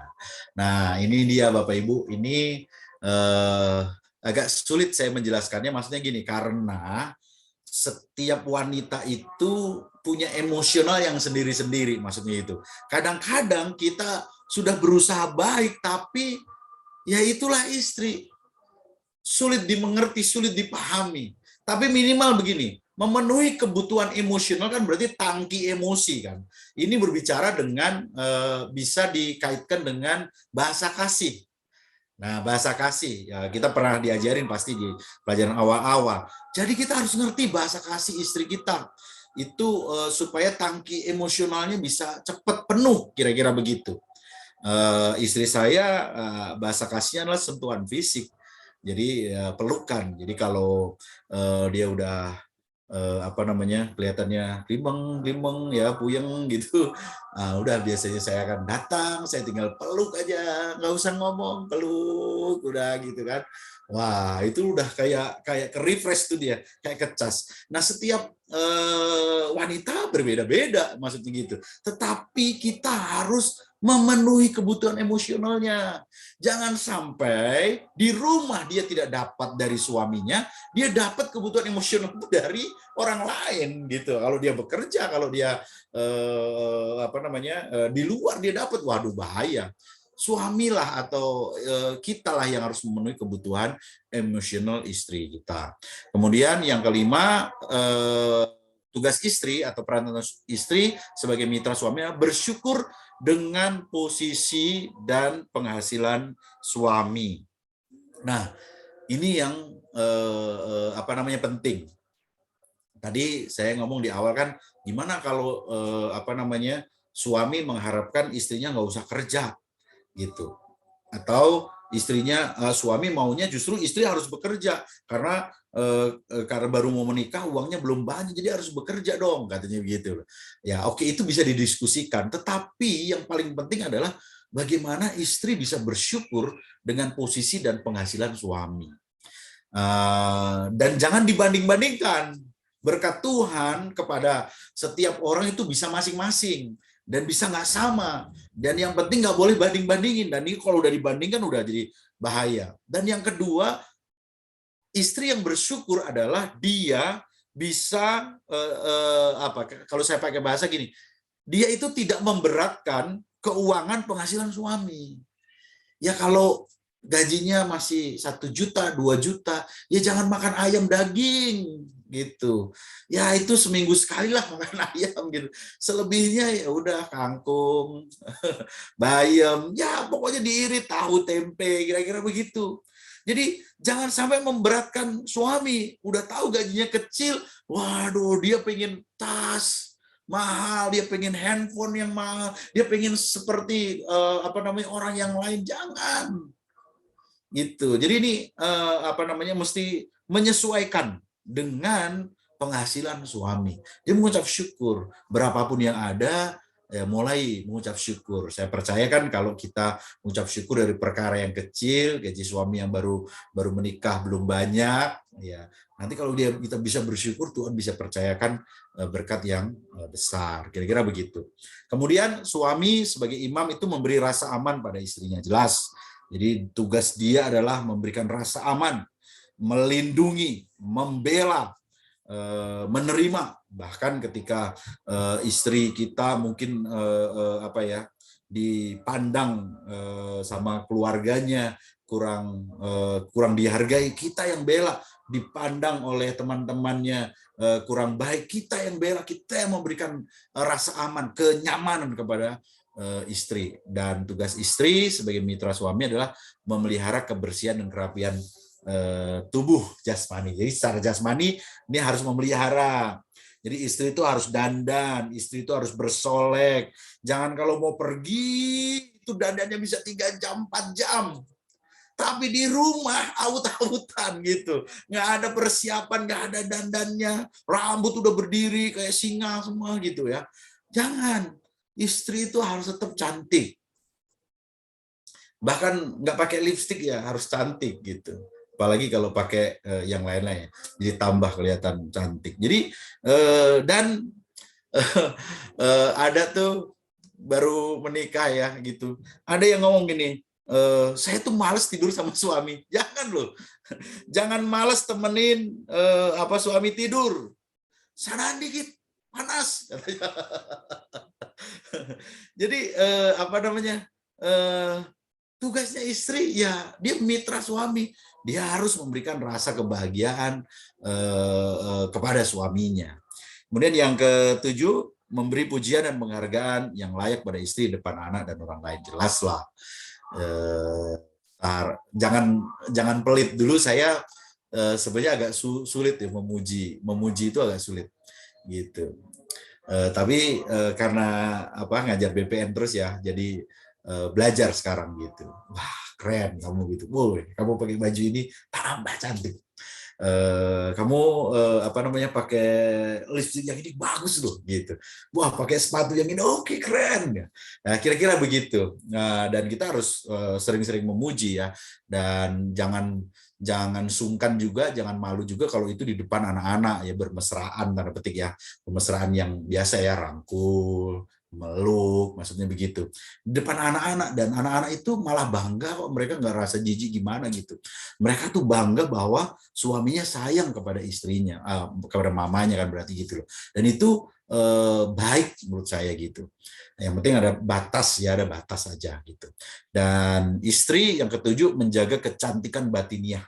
Nah, ini dia Bapak Ibu, ini agak sulit saya menjelaskannya, maksudnya gini, karena setiap wanita itu punya emosional yang sendiri-sendiri, maksudnya itu. Kadang-kadang kita sudah berusaha baik, tapi ya itulah istri. Sulit dimengerti, sulit dipahami. Tapi minimal begini, memenuhi kebutuhan emosional kan berarti tangki emosi kan. Ini berbicara dengan bisa dikaitkan dengan bahasa kasih. Nah, bahasa kasih ya kita pernah diajarin pasti di pelajaran awal-awal. Jadi kita harus ngerti bahasa kasih istri kita itu supaya tangki emosionalnya bisa cepat penuh, kira-kira begitu. Istri saya bahasa kasihnya adalah sentuhan fisik, jadi pelukan. Jadi kalau dia udah apa namanya kelihatannya limeng ya puyeng gitu, udah biasanya saya akan datang, saya tinggal peluk aja, nggak usah ngomong, peluk udah gitu kan. Wah itu udah kayak ke refresh tuh dia, kayak kecas. Nah setiap wanita berbeda-beda maksudnya gitu, tetapi kita harus memenuhi kebutuhan emosionalnya. Jangan sampai di rumah dia tidak dapat dari suaminya, dia dapat kebutuhan emosional dari orang lain gitu. Kalau dia bekerja, kalau dia di luar dia dapat, waduh bahaya. Suamilah atau kitalah yang harus memenuhi kebutuhan emosional istri kita. Kemudian yang kelima, tugas istri atau peran istri sebagai mitra suami bersyukur dengan posisi dan penghasilan suami. Nah, ini yang penting. Tadi saya ngomong di awal kan, gimana kalau suami mengharapkan istrinya nggak usah kerja gitu, atau istrinya suami maunya justru istri harus bekerja karena baru mau menikah uangnya belum banyak jadi harus bekerja dong katanya begitu ya. Oke, itu bisa didiskusikan, tetapi yang paling penting adalah bagaimana istri bisa bersyukur dengan posisi dan penghasilan suami. Dan jangan dibanding-bandingkan. Berkat Tuhan kepada setiap orang itu bisa masing-masing dan bisa nggak sama. Dan yang penting nggak boleh banding-bandingin. Dan ini kalau udah dibandingkan udah jadi bahaya. Dan yang kedua, istri yang bersyukur adalah dia bisa kalau saya pakai bahasa gini, dia itu tidak memberatkan keuangan penghasilan suami. Ya kalau gajinya masih 1 juta, 2 juta, ya jangan makan ayam daging gitu. Ya itu seminggu sekali lah makan ayam gitu. Selebihnya ya udah kangkung, bayam, ya pokoknya diirit tahu tempe, kira-kira begitu. Jadi jangan sampai memberatkan suami. Udah tahu gajinya kecil, waduh dia pengen tas mahal, dia pengen handphone yang mahal, dia pengen seperti orang yang lain. Jangan gitu. Jadi ini mesti menyesuaikan dengan penghasilan suami. Dia mengucap syukur berapapun yang ada, ya mulai mengucap syukur. Saya percaya kan kalau kita mengucap syukur dari perkara yang kecil, gaji suami yang baru menikah belum banyak, ya nanti kalau kita bisa bersyukur, Tuhan bisa percayakan berkat yang besar. Kira-kira begitu. Kemudian suami sebagai imam itu memberi rasa aman pada istrinya, jelas. Jadi tugas dia adalah memberikan rasa aman, melindungi, membela, menerima. Bahkan ketika istri kita mungkin dipandang sama keluarganya kurang dihargai, kita yang bela. Dipandang oleh teman-temannya kurang baik, kita yang bela, kita yang memberikan rasa aman, kenyamanan kepada istri. Dan tugas istri sebagai mitra suami adalah memelihara kebersihan dan kerapian tubuh jasmani. Jadi secara jasmani ini harus memelihara. Jadi istri itu harus dandan, istri itu harus bersolek. Jangan kalau mau pergi itu dandannya bisa 3 jam, 4 jam. Tapi di rumah aut-autan gitu, nggak ada persiapan, nggak ada dandannya, rambut udah berdiri kayak singa semua gitu ya. Jangan. Istri itu harus tetap cantik. Bahkan nggak pakai lipstik ya harus cantik gitu. Apalagi kalau pakai yang lain-lain, jadi tambah kelihatan cantik. Jadi dan ada tuh baru menikah ya gitu. Ada yang ngomong gini, saya tuh males tidur sama suami. Jangan loh. Jangan males temenin suami tidur. Sanaan dikit, panas katanya. Jadi apa namanya? Tugasnya istri ya dia mitra suami, dia harus memberikan rasa kebahagiaan kepada suaminya. Kemudian yang ketujuh, memberi pujian dan penghargaan yang layak pada istri depan anak dan orang lain. Jelaslah, jangan pelit. Dulu saya sebenarnya agak sulit ya memuji itu agak sulit gitu. Tapi karena ngajar BPN terus ya, jadi belajar sekarang gitu. Wah, keren kamu gitu. Boy, kamu pakai baju ini tambah cantik. Kamu pakai lipstick yang ini bagus loh gitu. Wah, pakai sepatu yang ini oke, keren. Nah, kira-kira begitu. Nah, dan kita harus sering-sering memuji ya, dan jangan sungkan juga, jangan malu juga kalau itu di depan anak-anak ya, bermesraan tanda petik ya, pemesraan yang biasa ya, rangkul, meluk, maksudnya begitu di depan anak-anak, dan anak-anak itu malah bangga kok, mereka nggak rasa jijik gimana gitu, mereka tuh bangga bahwa suaminya sayang kepada istrinya, kepada mamanya kan, berarti gitu loh, dan itu baik menurut saya gitu. Yang penting ada batas ya, ada batas saja gitu. Dan istri yang ketujuh, menjaga kecantikan batiniah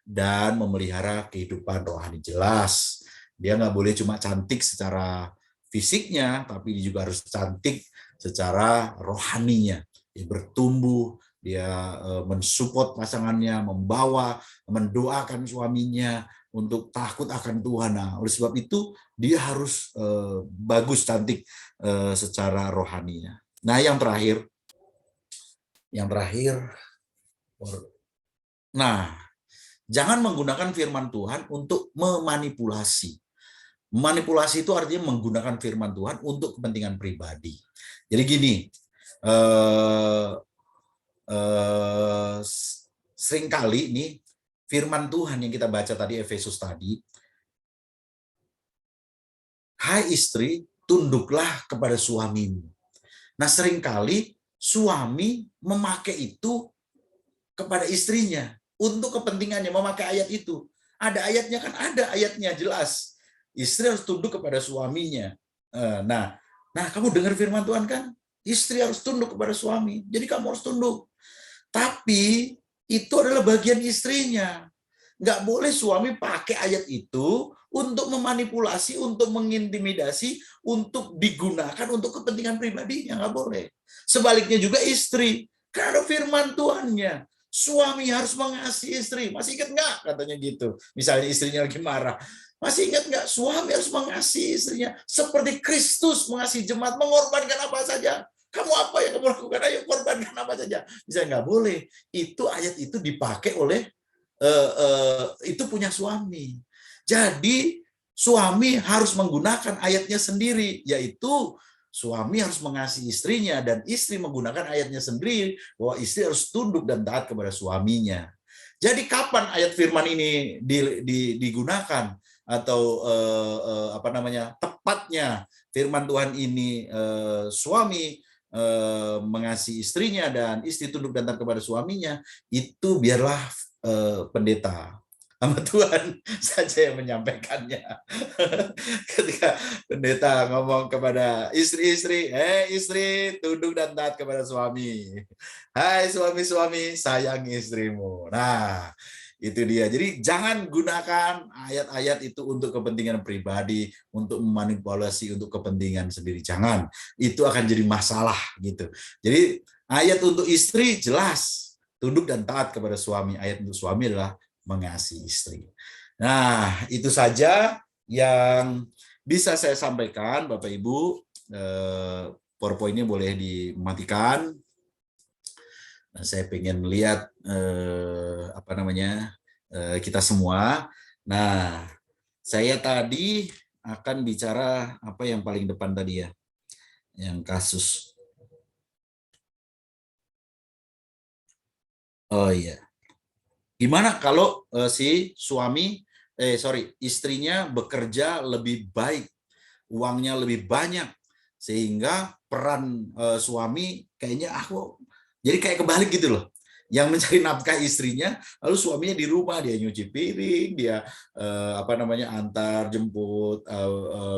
dan memelihara kehidupan rohani. Jelas dia nggak boleh cuma cantik secara fisiknya, tapi dia juga harus cantik secara rohaninya. Dia bertumbuh, dia mensupport pasangannya, mendoakan suaminya untuk takut akan Tuhan. Nah, oleh sebab itu dia harus bagus, cantik secara rohaninya. Nah, yang terakhir, nah, jangan menggunakan firman Tuhan untuk memanipulasi. Manipulasi itu artinya menggunakan firman Tuhan untuk kepentingan pribadi. Jadi gini, seringkali nih firman Tuhan yang kita baca tadi, Efesus tadi, hai istri, tunduklah kepada suamimu. Nah, seringkali suami memakai itu kepada istrinya untuk kepentingannya, memakai ayat itu. Ada ayatnya kan, ada ayatnya jelas. Istri harus tunduk kepada suaminya. Nah, kamu dengar firman Tuhan kan? Istri harus tunduk kepada suami. Jadi kamu harus tunduk. Tapi itu adalah bagian istrinya. Nggak boleh suami pakai ayat itu untuk memanipulasi, untuk mengintimidasi, untuk digunakan untuk kepentingan pribadinya. Nggak boleh. Sebaliknya juga istri. Karena firman Tuhannya. Suami harus mengasihi istri. Masih ingat nggak katanya gitu? Misalnya istrinya lagi marah. Masih ingat nggak? Suami harus mengasihi istrinya. Seperti Kristus mengasihi jemaat, mengorbankan apa saja. Kamu apa yang kamu lakukan? Ayo korbankan apa saja. Misalnya nggak boleh. Itu ayat itu dipakai oleh itu punya suami. Jadi suami harus menggunakan ayatnya sendiri, yaitu suami harus mengasihi istrinya, dan istri menggunakan ayatnya sendiri bahwa istri harus tunduk dan taat kepada suaminya. Jadi kapan ayat firman ini digunakan, atau tepatnya firman Tuhan ini suami mengasihi istrinya dan istri tunduk dan taat kepada suaminya, itu biarlah pendeta sama Tuhan saja yang menyampaikannya. Ketika pendeta ngomong kepada istri-istri, istri tunduk dan taat kepada suami. Hai suami-suami, sayangi istrimu. Nah, itu dia. Jadi jangan gunakan ayat-ayat itu untuk kepentingan pribadi, untuk memanipulasi untuk kepentingan sendiri. Jangan. Itu akan jadi masalah gitu. Jadi ayat untuk istri jelas, tunduk dan taat kepada suami. Ayat untuk suami adalah mengasihi istri. Nah, itu saja yang bisa saya sampaikan, Bapak Ibu. PowerPoint-nya boleh dimatikan. Nah, saya pengen lihat kita semua. Nah, saya tadi akan bicara apa yang paling depan tadi ya, yang kasus. Oh iya. Gimana kalau si istrinya bekerja lebih baik, uangnya lebih banyak, sehingga peran suami kayaknya jadi kayak kebalik gitu loh. yang mencari nafkah istrinya, lalu suaminya di rumah, dia nyuci piring, dia antar jemput,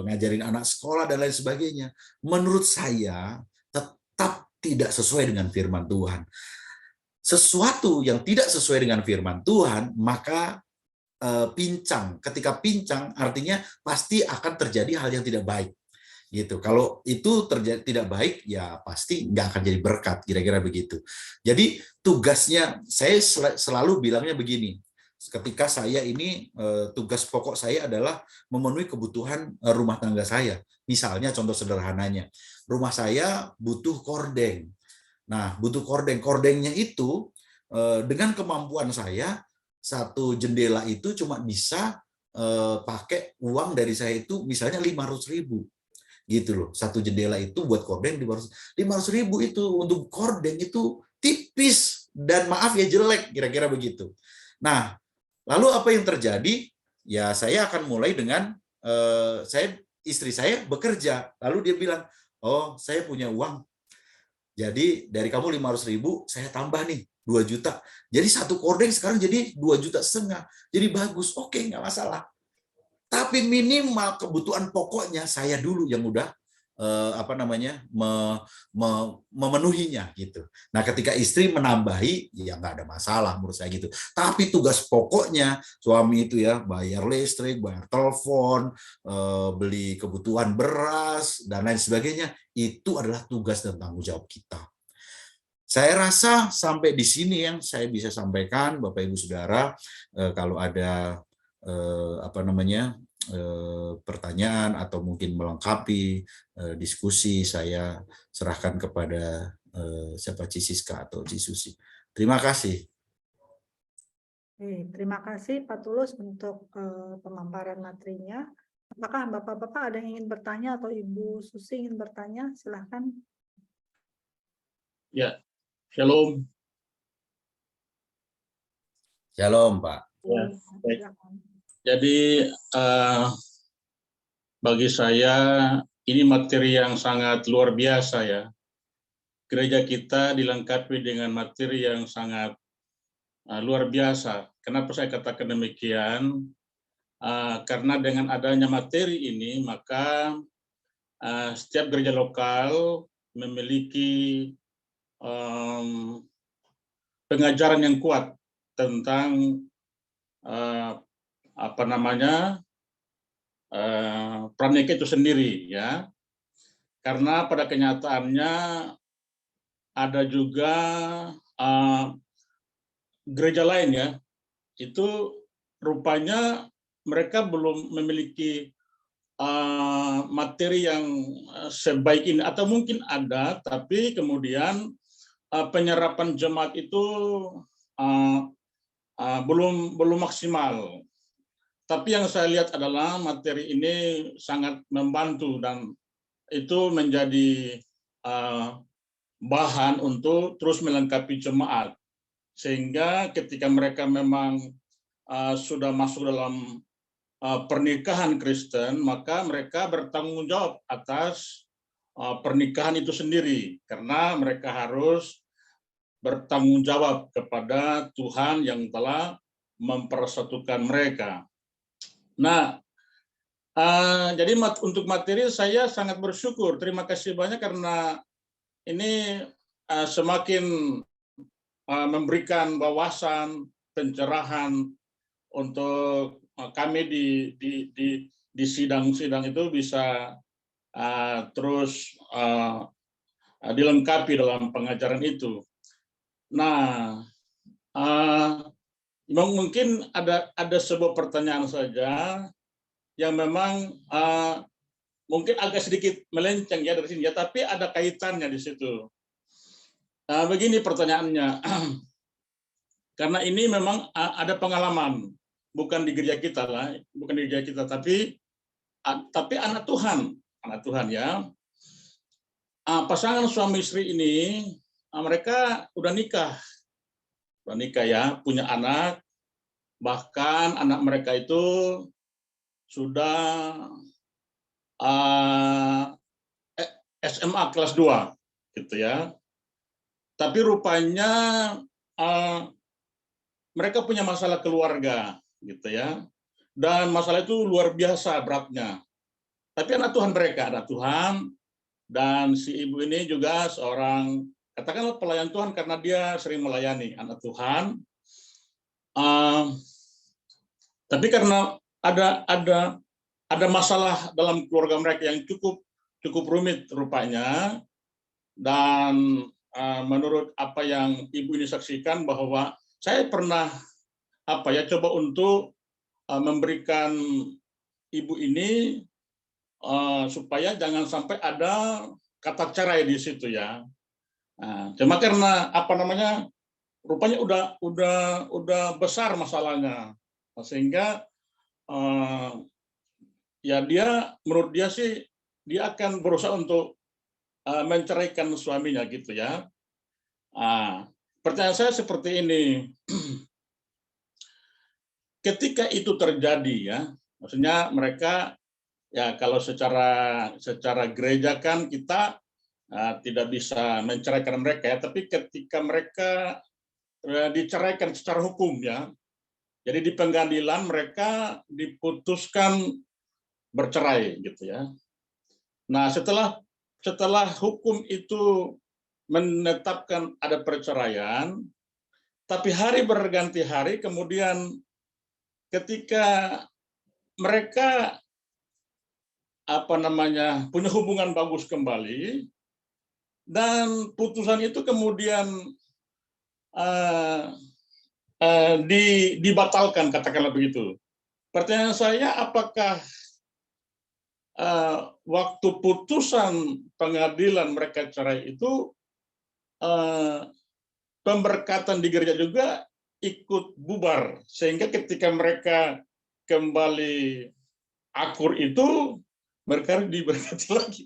ngajarin anak sekolah dan lain sebagainya. Menurut saya tetap tidak sesuai dengan firman Tuhan. Sesuatu yang tidak sesuai dengan firman Tuhan, maka pincang. Ketika pincang, artinya pasti akan terjadi hal yang tidak baik. Gitu. Kalau itu terjadi tidak baik, ya pasti nggak akan jadi berkat, kira-kira begitu. Jadi tugasnya, saya selalu bilangnya begini, ketika saya ini tugas pokok saya adalah memenuhi kebutuhan rumah tangga saya. Misalnya contoh sederhananya, rumah saya butuh kordeng. Nah, butuh kordeng. Kordengnya itu dengan kemampuan saya, satu jendela itu cuma bisa pakai uang dari saya itu misalnya 500.000 gitu loh. Satu jendela itu buat kordeng 500.000 itu untuk kordeng itu tipis dan maaf ya jelek, kira-kira begitu. Nah, lalu apa yang terjadi? Ya saya akan mulai dengan istri saya bekerja, lalu dia bilang, oh saya punya uang, jadi dari kamu 500.000 saya tambah nih 2 juta. Jadi satu kordeng sekarang jadi 2,5 juta. Jadi bagus, oke nggak masalah. Tapi minimal kebutuhan pokoknya saya dulu yang udah memenuhinya gitu. Nah, ketika istri menambahi, ya nggak ada masalah menurut saya gitu. Tapi tugas pokoknya suami itu ya bayar listrik, bayar telepon, beli kebutuhan beras dan lain sebagainya, itu adalah tugas dan tanggung jawab kita. Saya rasa sampai di sini yang saya bisa sampaikan, Bapak Ibu Saudara. Kalau ada pertanyaan atau mungkin melengkapi diskusi, saya serahkan kepada siapa Cisiska atau Cisusi. Terima kasih. Terima kasih Pak Tulus untuk pemaparan materinya. Apakah Bapak-Bapak ada yang ingin bertanya atau Ibu Susi ingin bertanya? Silahkan. Ya, shalom. Shalom, Pak. Ya, baik. Jadi bagi saya ini materi yang sangat luar biasa ya. Gereja kita dilengkapi dengan materi yang sangat luar biasa. Kenapa saya katakan demikian? Karena dengan adanya materi ini, maka setiap gereja lokal memiliki pengajaran yang kuat tentang pranikah itu sendiri ya, karena pada kenyataannya ada juga gereja lain ya, itu rupanya mereka belum memiliki materi yang sebaik ini, atau mungkin ada tapi kemudian penyerapan jemaat itu belum maksimal. Tapi yang saya lihat adalah materi ini sangat membantu dan itu menjadi bahan untuk terus melengkapi jemaat. Sehingga ketika mereka memang sudah masuk dalam pernikahan Kristen, maka mereka bertanggung jawab atas pernikahan itu sendiri. Karena mereka harus bertanggung jawab kepada Tuhan yang telah mempersatukan mereka. Nah, jadi untuk materi saya sangat bersyukur. Terima kasih banyak karena ini semakin memberikan wawasan, pencerahan untuk kami di sidang-sidang itu bisa terus dilengkapi dalam pengajaran itu. Nah, mungkin ada sebuah pertanyaan saja yang memang mungkin agak sedikit melenceng ya dari sini ya, tapi ada kaitannya di situ. Begini pertanyaannya, karena ini memang ada pengalaman, bukan di gereja kita lah, bukan di gereja kita, tapi anak Tuhan ya. Pasangan suami istri ini mereka udah nikah ya, punya anak, bahkan anak mereka itu sudah SMA kelas 2 gitu ya. Tapi rupanya eh, mereka punya masalah keluarga, gitu ya, dan masalah itu luar biasa beratnya. Tapi anak Tuhan mereka, anak Tuhan, dan si ibu ini juga seorang, katakanlah pelayan Tuhan karena dia sering melayani anak Tuhan. Tapi karena ada masalah dalam keluarga mereka yang cukup rumit rupanya, dan menurut apa yang ibu ini saksikan bahwa saya pernah coba untuk memberikan ibu ini supaya jangan sampai ada kata cerai di situ ya. Cuma karena rupanya udah besar masalahnya, sehingga ya menurut dia sih dia akan berusaha untuk menceraikan suaminya gitu ya. Pertanyaan saya seperti ini, ketika itu terjadi ya, maksudnya mereka ya kalau secara gereja kan kita tidak bisa menceraikan mereka ya, tapi ketika mereka diceraikan secara hukum ya, jadi di pengadilan mereka diputuskan bercerai gitu ya. Nah setelah hukum itu menetapkan ada perceraian, tapi hari berganti hari, kemudian ketika mereka punya hubungan bagus kembali, dan putusan itu kemudian dibatalkan, katakanlah begitu. Pertanyaan saya, apakah waktu putusan pengadilan mereka cerai itu pemberkatan di gereja juga ikut bubar, sehingga ketika mereka kembali akur itu mereka diberkati lagi.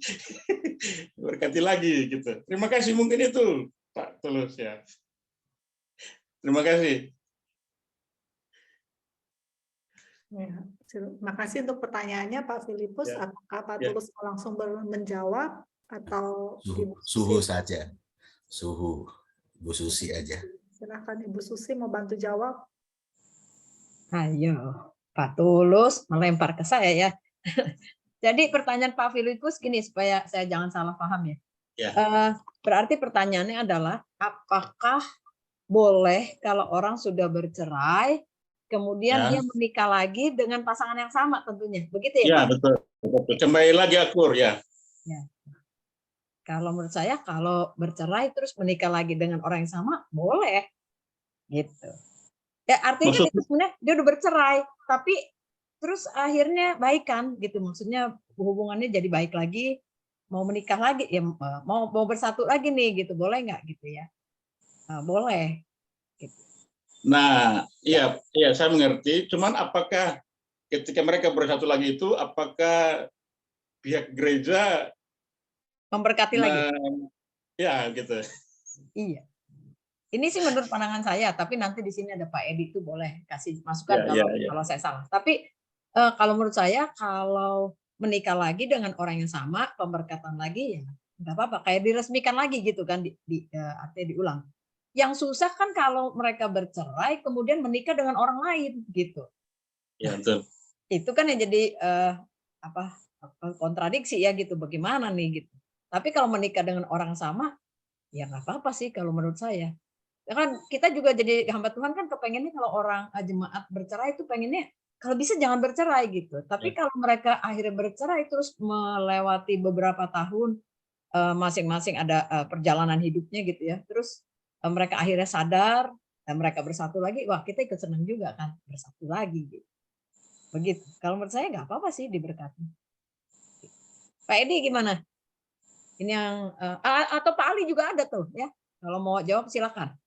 Berkati lagi gitu. Terima kasih, mungkin itu Pak Tulus ya. Terima kasih. Ya, terima kasih untuk pertanyaannya Pak Filipus. Ya. Apakah Pak Ya. Tulus mau langsung menjawab atau Suhu saja, suhu Bu Susi aja. Silakan Ibu Susi mau bantu jawab. Ayo, Pak Tulus melempar ke saya ya. Jadi pertanyaan Pak Filipus gini supaya saya jangan salah paham ya. Ya. Berarti pertanyaannya adalah apakah boleh kalau orang sudah bercerai kemudian Ya. dia menikah lagi dengan pasangan yang sama tentunya. Begitu ya, Ya, Pak? betul. Kembali lagi akur ya. Ya. Kalau menurut saya kalau bercerai terus menikah lagi dengan orang yang sama boleh. Gitu. Ya artinya kan itu sebenarnya dia udah bercerai tapi terus akhirnya baikan gitu, maksudnya hubungannya jadi baik lagi, mau menikah lagi ya, mau bersatu lagi nih gitu, boleh nggak gitu ya? Boleh. Gitu. Nah, iya saya mengerti. Cuman apakah ketika mereka bersatu lagi itu, apakah pihak gereja Memberkati lagi? Ya gitu. Iya. Ini sih menurut pandangan saya, tapi nanti di sini ada Pak Edi itu boleh kasih masukan kalau saya salah. Tapi kalau menurut saya kalau menikah lagi dengan orang yang sama, pemberkatan lagi ya nggak apa-apa, kayak diresmikan lagi gitu kan, artinya diulang. Yang susah kan kalau mereka bercerai kemudian menikah dengan orang lain gitu. Ya, betul. Itu kan yang jadi kontradiksi ya gitu, bagaimana nih gitu. Tapi kalau menikah dengan orang sama ya nggak apa-apa sih kalau menurut saya. Ya kan kita juga jadi hamba Tuhan kan kepengennya kalau orang jemaat bercerai itu pengennya kalau bisa jangan bercerai gitu. Tapi kalau mereka akhirnya bercerai terus melewati beberapa tahun masing-masing ada perjalanan hidupnya gitu ya. Terus mereka akhirnya sadar dan mereka bersatu lagi, wah kita ikut senang juga kan bersatu lagi gitu. Begitu. Kalau menurut saya nggak apa-apa sih diberkati. Pak Edi gimana? Ini yang atau Pak Ali juga ada tuh ya. Kalau mau jawab silakan.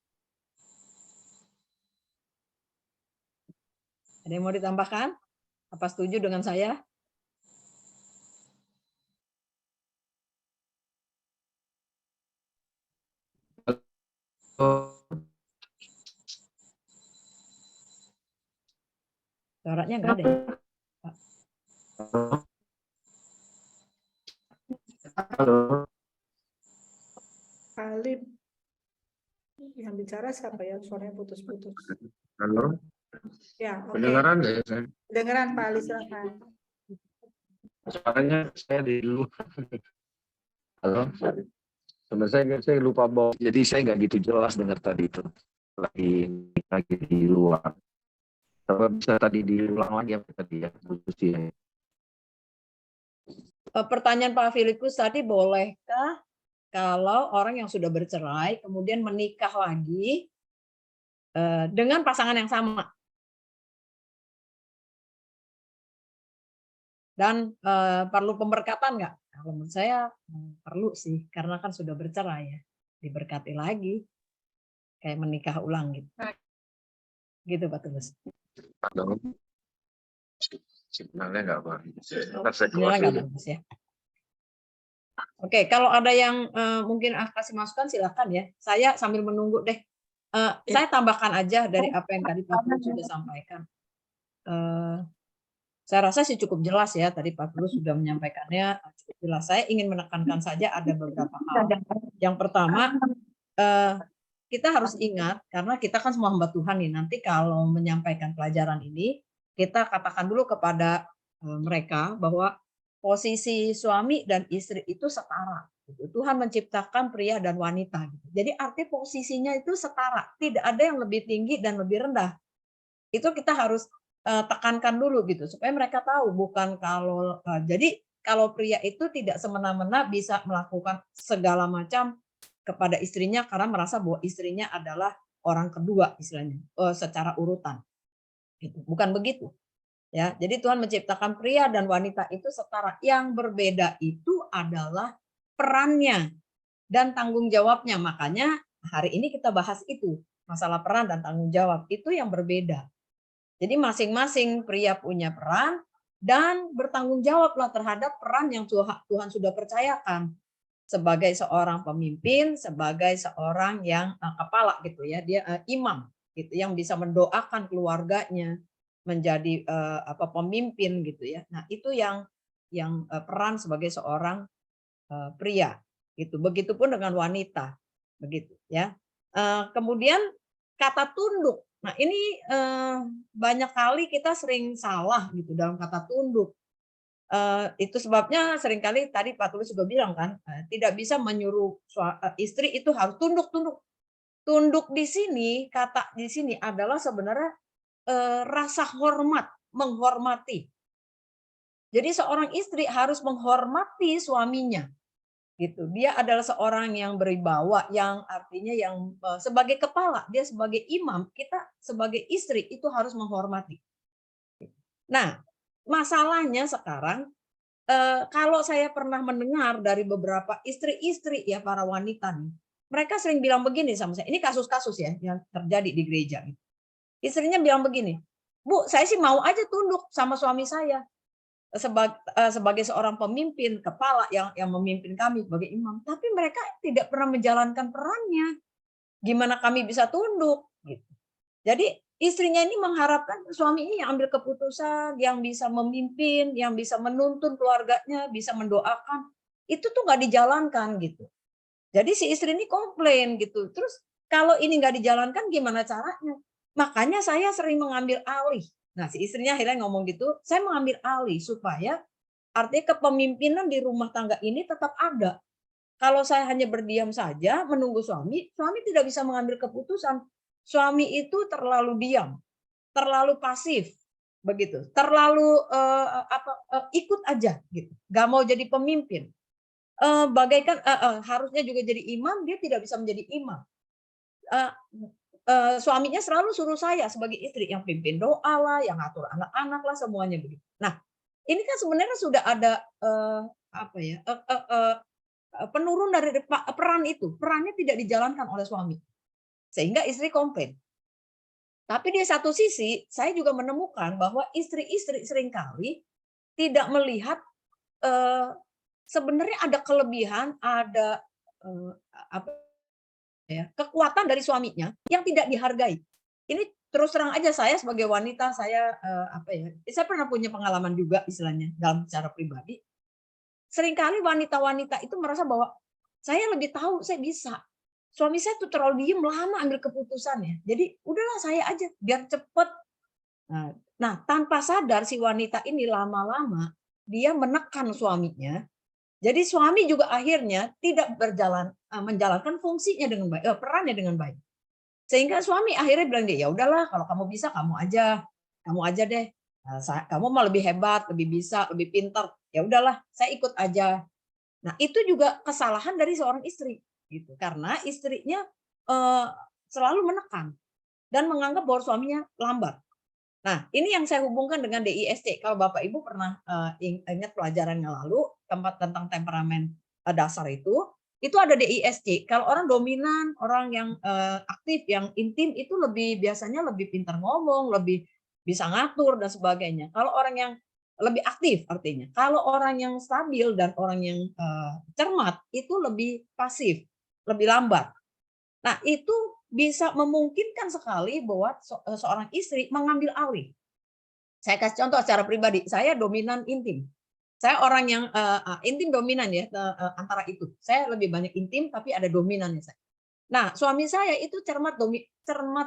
Ada yang mau ditambahkan? Apa setuju dengan saya? Suaranya nggak ada ya? Halo. Yang bicara siapa ya? Suaranya putus-putus. Halo, Ya, oke. kedengaran nggak ya saya? Dengeran Pak Ali, silakan. Soalnya saya di luar. Halo, sebenarnya saya lupa bawa, jadi saya nggak gitu jelas dengar tadi itu. Lagi di luar. Coba bisa tadi diulang lagi apa tadi ya, Bu Susi? Pertanyaan Pak Filipus tadi, bolehkah kalau orang yang sudah bercerai kemudian menikah lagi dengan pasangan yang sama? Dan perlu pemberkatan nggak? Kalau menurut saya perlu sih, karena kan sudah bercerai ya, diberkati lagi, kayak menikah ulang gitu. Gitu Pak Tulus. Halo, signalnya nggak bagus. Ntar saya Inilah keluar nggak dulu. bagus ya. Oke, kalau ada yang mungkin kasih masukan silakan ya. Saya sambil menunggu deh. Saya tambahkan aja dari apa yang tadi Pak Tulus sudah sampaikan. Saya rasa sih cukup jelas ya, tadi Pak Tulus sudah menyampaikannya cukup jelas. Saya ingin menekankan saja ada beberapa hal. Yang pertama, kita harus ingat, karena kita kan semua hamba Tuhan nih, nanti kalau menyampaikan pelajaran ini, kita katakan dulu kepada mereka bahwa posisi suami dan istri itu setara. Tuhan menciptakan pria dan wanita. Jadi arti posisinya itu setara, tidak ada yang lebih tinggi dan lebih rendah. Itu kita harus tekankan dulu gitu, supaya mereka tahu, bukan kalau jadi kalau pria itu tidak semena-mena bisa melakukan segala macam kepada istrinya karena merasa bahwa istrinya adalah orang kedua istilahnya, secara urutan. Gitu. Bukan begitu. Ya, jadi Tuhan menciptakan pria dan wanita itu setara. Yang berbeda itu adalah perannya dan tanggung jawabnya. Makanya hari ini kita bahas itu, masalah peran dan tanggung jawab itu yang berbeda. Jadi masing-masing pria punya peran dan bertanggung jawablah terhadap peran yang Tuhan sudah percayakan. Sebagai seorang pemimpin, sebagai seorang yang kepala gitu ya, dia imam gitu yang bisa mendoakan keluarganya, menjadi pemimpin gitu ya. Nah, itu yang peran sebagai seorang pria gitu. Begitupun dengan wanita. Begitu ya. Kemudian kata tunduk. Nah, ini banyak kali kita sering salah gitu dalam kata tunduk. Itu sebabnya seringkali tadi Pak Tulus juga bilang kan, tidak bisa menyuruh istri itu harus tunduk. Tunduk di sini, kata di sini adalah sebenarnya rasa hormat, menghormati. Jadi seorang istri harus menghormati suaminya. Gitu. Dia adalah seorang yang berwibawa, yang artinya yang sebagai kepala, dia sebagai imam, kita sebagai istri itu harus menghormati. Nah, masalahnya sekarang kalau saya pernah mendengar dari beberapa istri-istri ya, para wanita nih, mereka sering bilang begini sama saya. Ini kasus-kasus ya yang terjadi di gereja. Istrinya bilang begini, "Bu, saya sih mau aja tunduk sama suami saya sebagai seorang pemimpin, kepala yang memimpin kami sebagai imam, tapi mereka tidak pernah menjalankan perannya. Gimana kami bisa tunduk?" Gitu. Jadi istrinya ini mengharapkan suami ini yang ambil keputusan, yang bisa memimpin, yang bisa menuntun keluarganya, bisa mendoakan. Itu tuh nggak dijalankan gitu. Jadi si istri ini komplain gitu. Terus kalau ini nggak dijalankan gimana caranya? Makanya saya sering mengambil alih. Nah, si istrinya akhirnya ngomong gitu, saya mengambil alih supaya artinya kepemimpinan di rumah tangga ini tetap ada. Kalau saya hanya berdiam saja menunggu suami tidak bisa mengambil keputusan. Suami itu terlalu diam, terlalu pasif, begitu, terlalu ikut aja, gitu, nggak mau jadi pemimpin. Bagaikan harusnya juga jadi imam, dia tidak bisa menjadi imam. Suaminya selalu suruh saya sebagai istri yang pimpin doa lah, yang ngatur anak-anak lah, semuanya begitu. Nah, ini kan sebenarnya sudah ada penurun dari peran itu, perannya tidak dijalankan oleh suami, sehingga istri komplain. Tapi di satu sisi, saya juga menemukan bahwa istri-istri seringkali tidak melihat sebenarnya ada kelebihan, ada kekuatan dari suaminya yang tidak dihargai. Ini terus terang aja saya sebagai wanita, saya saya pernah punya pengalaman juga istilahnya dalam secara pribadi. Seringkali wanita-wanita itu merasa bahwa saya lebih tahu, saya bisa. suami saya tuh terlalu diem lama ambil keputusannya. Jadi udahlah saya aja biar cepet. Nah, tanpa sadar si wanita ini lama-lama dia menekan suaminya. Jadi suami juga akhirnya tidak menjalankan fungsinya dengan baik, perannya dengan baik. Sehingga suami akhirnya bilang dia, ya udahlah kalau kamu bisa kamu aja deh. Kamu mah lebih hebat, lebih bisa, lebih pintar. Ya udahlah, saya ikut aja. Nah, itu juga kesalahan dari seorang istri, gitu. Karena istrinya selalu menekan dan menganggap bahwa suaminya lambat. Nah, ini yang saya hubungkan dengan DISC. Kalau Bapak Ibu pernah ingat pelajaran yang lalu tentang temperamen dasar itu ada DISC. Kalau orang dominan, orang yang aktif, yang intim itu biasanya lebih pintar ngomong, lebih bisa ngatur dan sebagainya. Kalau orang yang lebih aktif artinya. Kalau orang yang stabil dan orang yang cermat itu lebih pasif, lebih lambat. Nah, itu bisa memungkinkan sekali bahwa seorang istri mengambil alih. Saya kasih contoh secara pribadi, saya dominan intim. Saya orang yang intim dominan ya antara itu. Saya lebih banyak intim tapi ada dominannya saya. Nah, suami saya itu cermat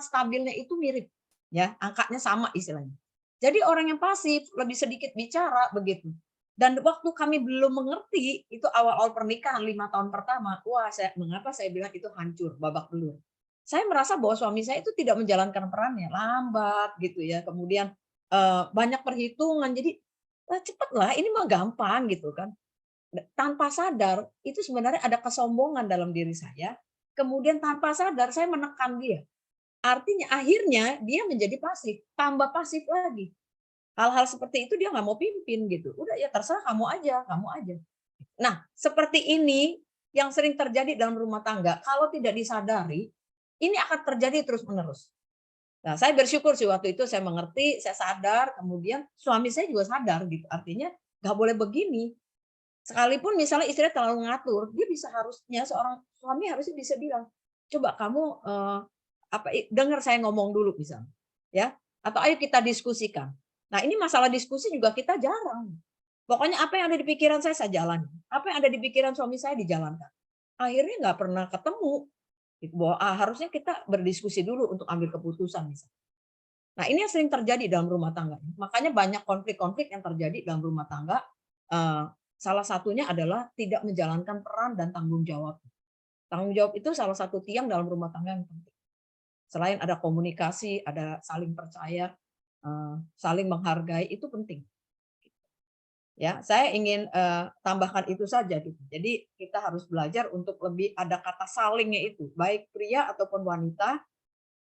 stabilnya itu mirip ya, angkanya sama istilahnya. Jadi orang yang pasif, lebih sedikit bicara begitu. Dan waktu kami belum mengerti, itu awal-awal pernikahan 5 tahun pertama, wah mengapa saya bilang itu hancur, babak belur. Saya merasa bahwa suami saya itu tidak menjalankan perannya, lambat gitu ya. Kemudian banyak perhitungan, jadi cepatlah, ini mah gampang gitu kan. Tanpa sadar itu sebenarnya ada kesombongan dalam diri saya. Kemudian tanpa sadar saya menekan dia. Artinya akhirnya dia menjadi pasif, tambah pasif lagi. Hal-hal seperti itu dia nggak mau pimpin gitu. Udah ya terserah kamu aja. Nah, seperti ini yang sering terjadi dalam rumah tangga. Kalau tidak disadari, ini akan terjadi terus-menerus. Nah, saya bersyukur sih waktu itu saya mengerti, saya sadar, kemudian suami saya juga sadar gitu. Artinya nggak boleh begini. Sekalipun misalnya istrinya terlalu ngatur, dia seorang suami harusnya bisa bilang, coba kamu dengar saya ngomong dulu misalnya, ya, atau ayo kita diskusikan. Nah, ini masalah diskusi juga kita jarang. Pokoknya apa yang ada di pikiran saya jalani. Apa yang ada di pikiran suami saya dijalankan. Akhirnya nggak pernah ketemu. Bahwa harusnya kita berdiskusi dulu untuk ambil keputusan misalnya. Nah, ini yang sering terjadi dalam rumah tangga. Makanya banyak konflik-konflik yang terjadi dalam rumah tangga. Salah satunya adalah tidak menjalankan peran dan tanggung jawab. Tanggung jawab itu salah satu tiang dalam rumah tangga yang penting. Selain ada komunikasi, ada saling percaya, saling menghargai, itu penting. Ya, saya ingin tambahkan itu saja gitu. Jadi kita harus belajar untuk lebih ada kata salingnya itu. Baik pria ataupun wanita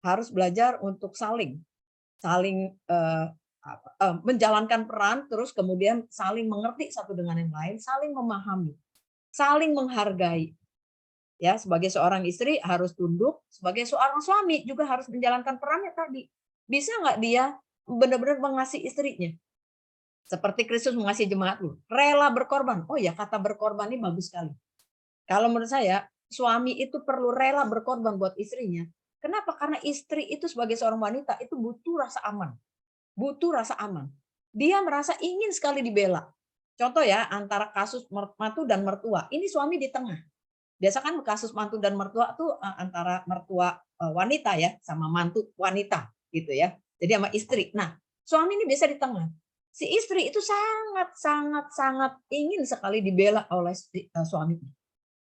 harus belajar untuk saling menjalankan peran, terus kemudian saling mengerti satu dengan yang lain, saling memahami, saling menghargai. Ya, sebagai seorang istri harus tunduk, sebagai seorang suami juga harus menjalankan perannya tadi. Bisa nggak dia benar-benar mengasihi istrinya? Seperti Kristus mengasihi jemaat lu, rela berkorban. Oh ya, kata berkorban ini bagus sekali. Kalau menurut saya, suami itu perlu rela berkorban buat istrinya. Kenapa? Karena istri itu sebagai seorang wanita itu butuh rasa aman. Butuh rasa aman. Dia merasa ingin sekali dibela. Contoh ya, antara kasus mantu dan mertua. Ini suami di tengah. Biasa kan kasus mantu dan mertua tuh antara mertua wanita ya sama mantu wanita gitu ya. Jadi sama istri. Nah, suami ini biasa di tengah. Si istri itu sangat ingin sekali dibela oleh suaminya.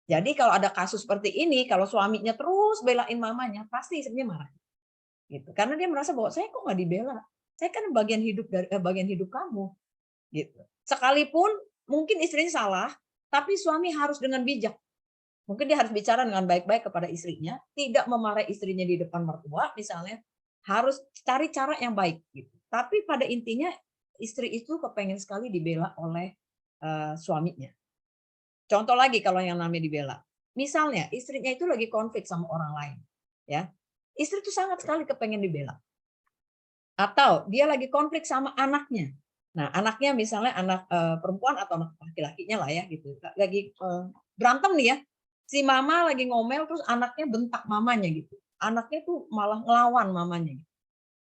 Jadi kalau ada kasus seperti ini, kalau suaminya terus belain mamanya, pasti istrinya marah. Gitu. Karena dia merasa bahwa saya kok nggak dibela. Saya kan bagian hidup kamu. Gitu. Sekalipun mungkin istrinya salah, tapi suami harus dengan bijak. Mungkin dia harus bicara dengan baik-baik kepada istrinya, tidak memarahi istrinya di depan mertua misalnya, harus cari cara yang baik gitu. Tapi pada intinya istri itu kepengen sekali dibela oleh suaminya. Contoh lagi kalau yang namanya dibela. Misalnya istrinya itu lagi konflik sama orang lain, ya. Istri itu sangat sekali kepengen dibela. Atau dia lagi konflik sama anaknya. Nah, anaknya misalnya anak perempuan atau anak laki-lakinya lah ya gitu. Lagi berantem nih ya. Si mama lagi ngomel terus anaknya bentak mamanya gitu. Anaknya tuh malah ngelawan mamanya.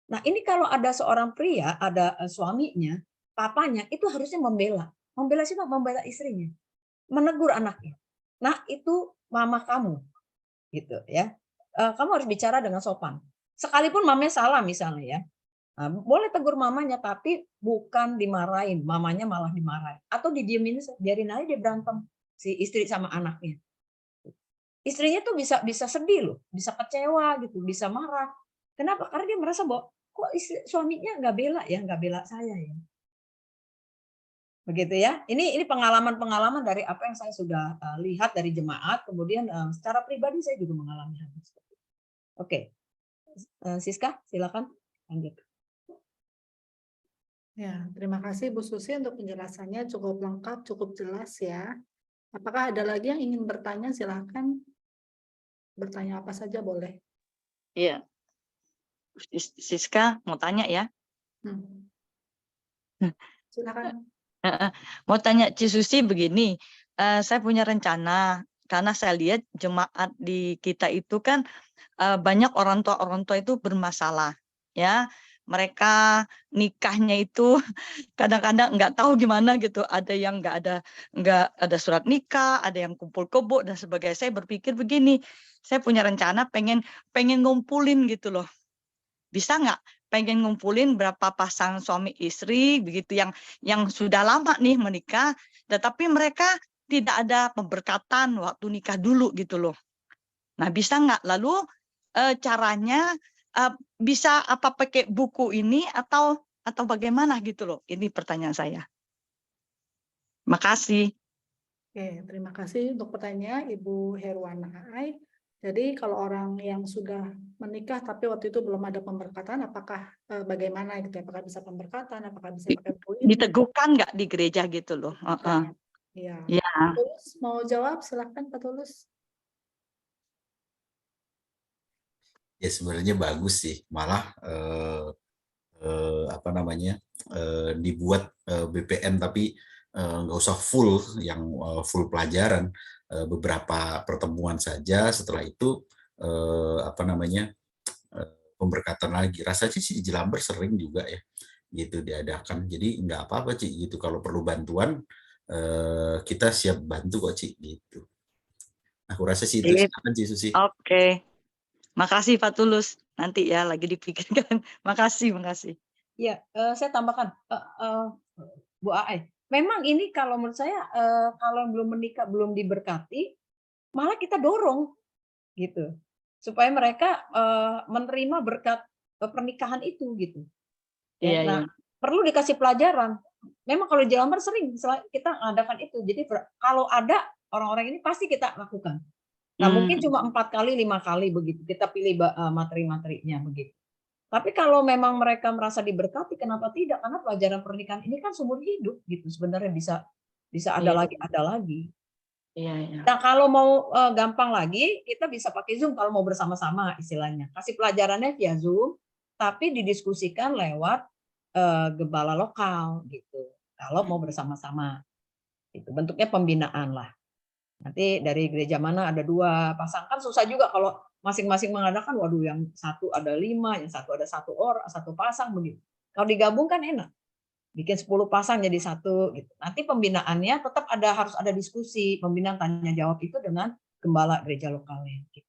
Nah, ini kalau ada seorang pria, ada suaminya, papanya itu harusnya membela. Membela siapa? Membela istrinya. Menegur anaknya. Nah, itu mama kamu. gitu ya. Kamu harus bicara dengan sopan. Sekalipun mamanya salah misalnya ya. Nah, boleh tegur mamanya tapi bukan dimarahin, mamanya malah dimarahin atau didiemin, biarin aja dia berantem si istri sama anaknya. Istrinya tuh bisa sedih loh, bisa kecewa gitu, bisa marah. Kenapa? Karena dia merasa bahwa kok suaminya nggak bela saya ya. Begitu ya. Ini pengalaman-pengalaman dari apa yang saya sudah lihat dari jemaat, kemudian secara pribadi saya juga mengalami hal seperti itu. Oke. Siska, silakan lanjut. Ya, terima kasih Bu Susi untuk penjelasannya cukup lengkap, cukup jelas ya. Apakah ada lagi yang ingin bertanya? Silahkan bertanya apa saja boleh. Iya, Siska mau tanya ya. Silakan. Mau tanya Ci Susi begini, saya punya rencana karena saya lihat jemaat di kita itu kan banyak orang tua itu bermasalah ya. Mereka nikahnya itu kadang-kadang nggak tahu gimana gitu. Ada yang nggak ada surat nikah, ada yang kumpul kebo dan sebagainya. Saya berpikir begini, saya punya rencana pengen ngumpulin gitu loh. Bisa nggak? Pengen ngumpulin berapa pasang suami istri begitu yang sudah lama nih menikah, tetapi mereka tidak ada pemberkatan waktu nikah dulu gitu loh. Nah, bisa nggak? Lalu caranya bisa apa pakai buku ini atau bagaimana gitu loh? Ini pertanyaan saya. Makasih. Oke, terima kasih untuk pertanyaan Ibu Herwana Ai. Jadi kalau orang yang sudah menikah tapi waktu itu belum ada pemberkatan, apakah bagaimana gitu? Apakah bisa pemberkatan? Apakah bisa pakai buku ini? Diteguhkan nggak di gereja gitu loh? Iya. Ya. Tulus mau jawab? Silahkan Pak Tulus. Ya sebenarnya bagus sih, malah dibuat BPN tapi nggak usah full full pelajaran, beberapa pertemuan saja, setelah itu pemberkatan lagi. Rasanya sih di Jelamber sering juga ya gitu diadakan, jadi nggak apa-apa Ci gitu, kalau perlu bantuan kita siap bantu kok Ci gitu. Aku rasa sih itu. Silakan Ci Susi. Oke. Makasih Pak Tulus. Nanti ya lagi dipikirkan. Makasih. Ya, saya tambahkan, Bu Ae. Memang ini kalau menurut saya kalau belum menikah, belum diberkati, malah kita dorong gitu, supaya mereka menerima berkat pernikahan itu gitu. Ya, nah, perlu dikasih pelajaran. Memang kalau di Jelamber sering kita mengadakan itu. Jadi kalau ada orang-orang ini pasti kita lakukan. Nah, mungkin cuma 4 kali, 5 kali begitu. Kita pilih materi-materinya begitu. Tapi kalau memang mereka merasa diberkati, kenapa tidak? Karena pelajaran pernikahan ini kan seumur hidup gitu. Sebenarnya bisa ada lagi. Iya. Nah, kalau mau gampang lagi, kita bisa pakai Zoom kalau mau bersama-sama istilahnya. Kasih pelajarannya via Zoom, tapi didiskusikan lewat gembala lokal gitu. Kalau mau bersama-sama. Itu bentuknya pembinaan lah. Nanti dari gereja mana ada 2 pasang, kan susah juga kalau masing-masing mengadakan, waduh yang satu ada 5, yang satu ada 1 orang, 1 pasang begitu. Kalau digabung kan enak, bikin 10 pasang jadi 1 gitu. Nanti pembinaannya tetap harus ada diskusi, pembinaan tanya jawab itu dengan gembala gereja lokalnya. Gitu.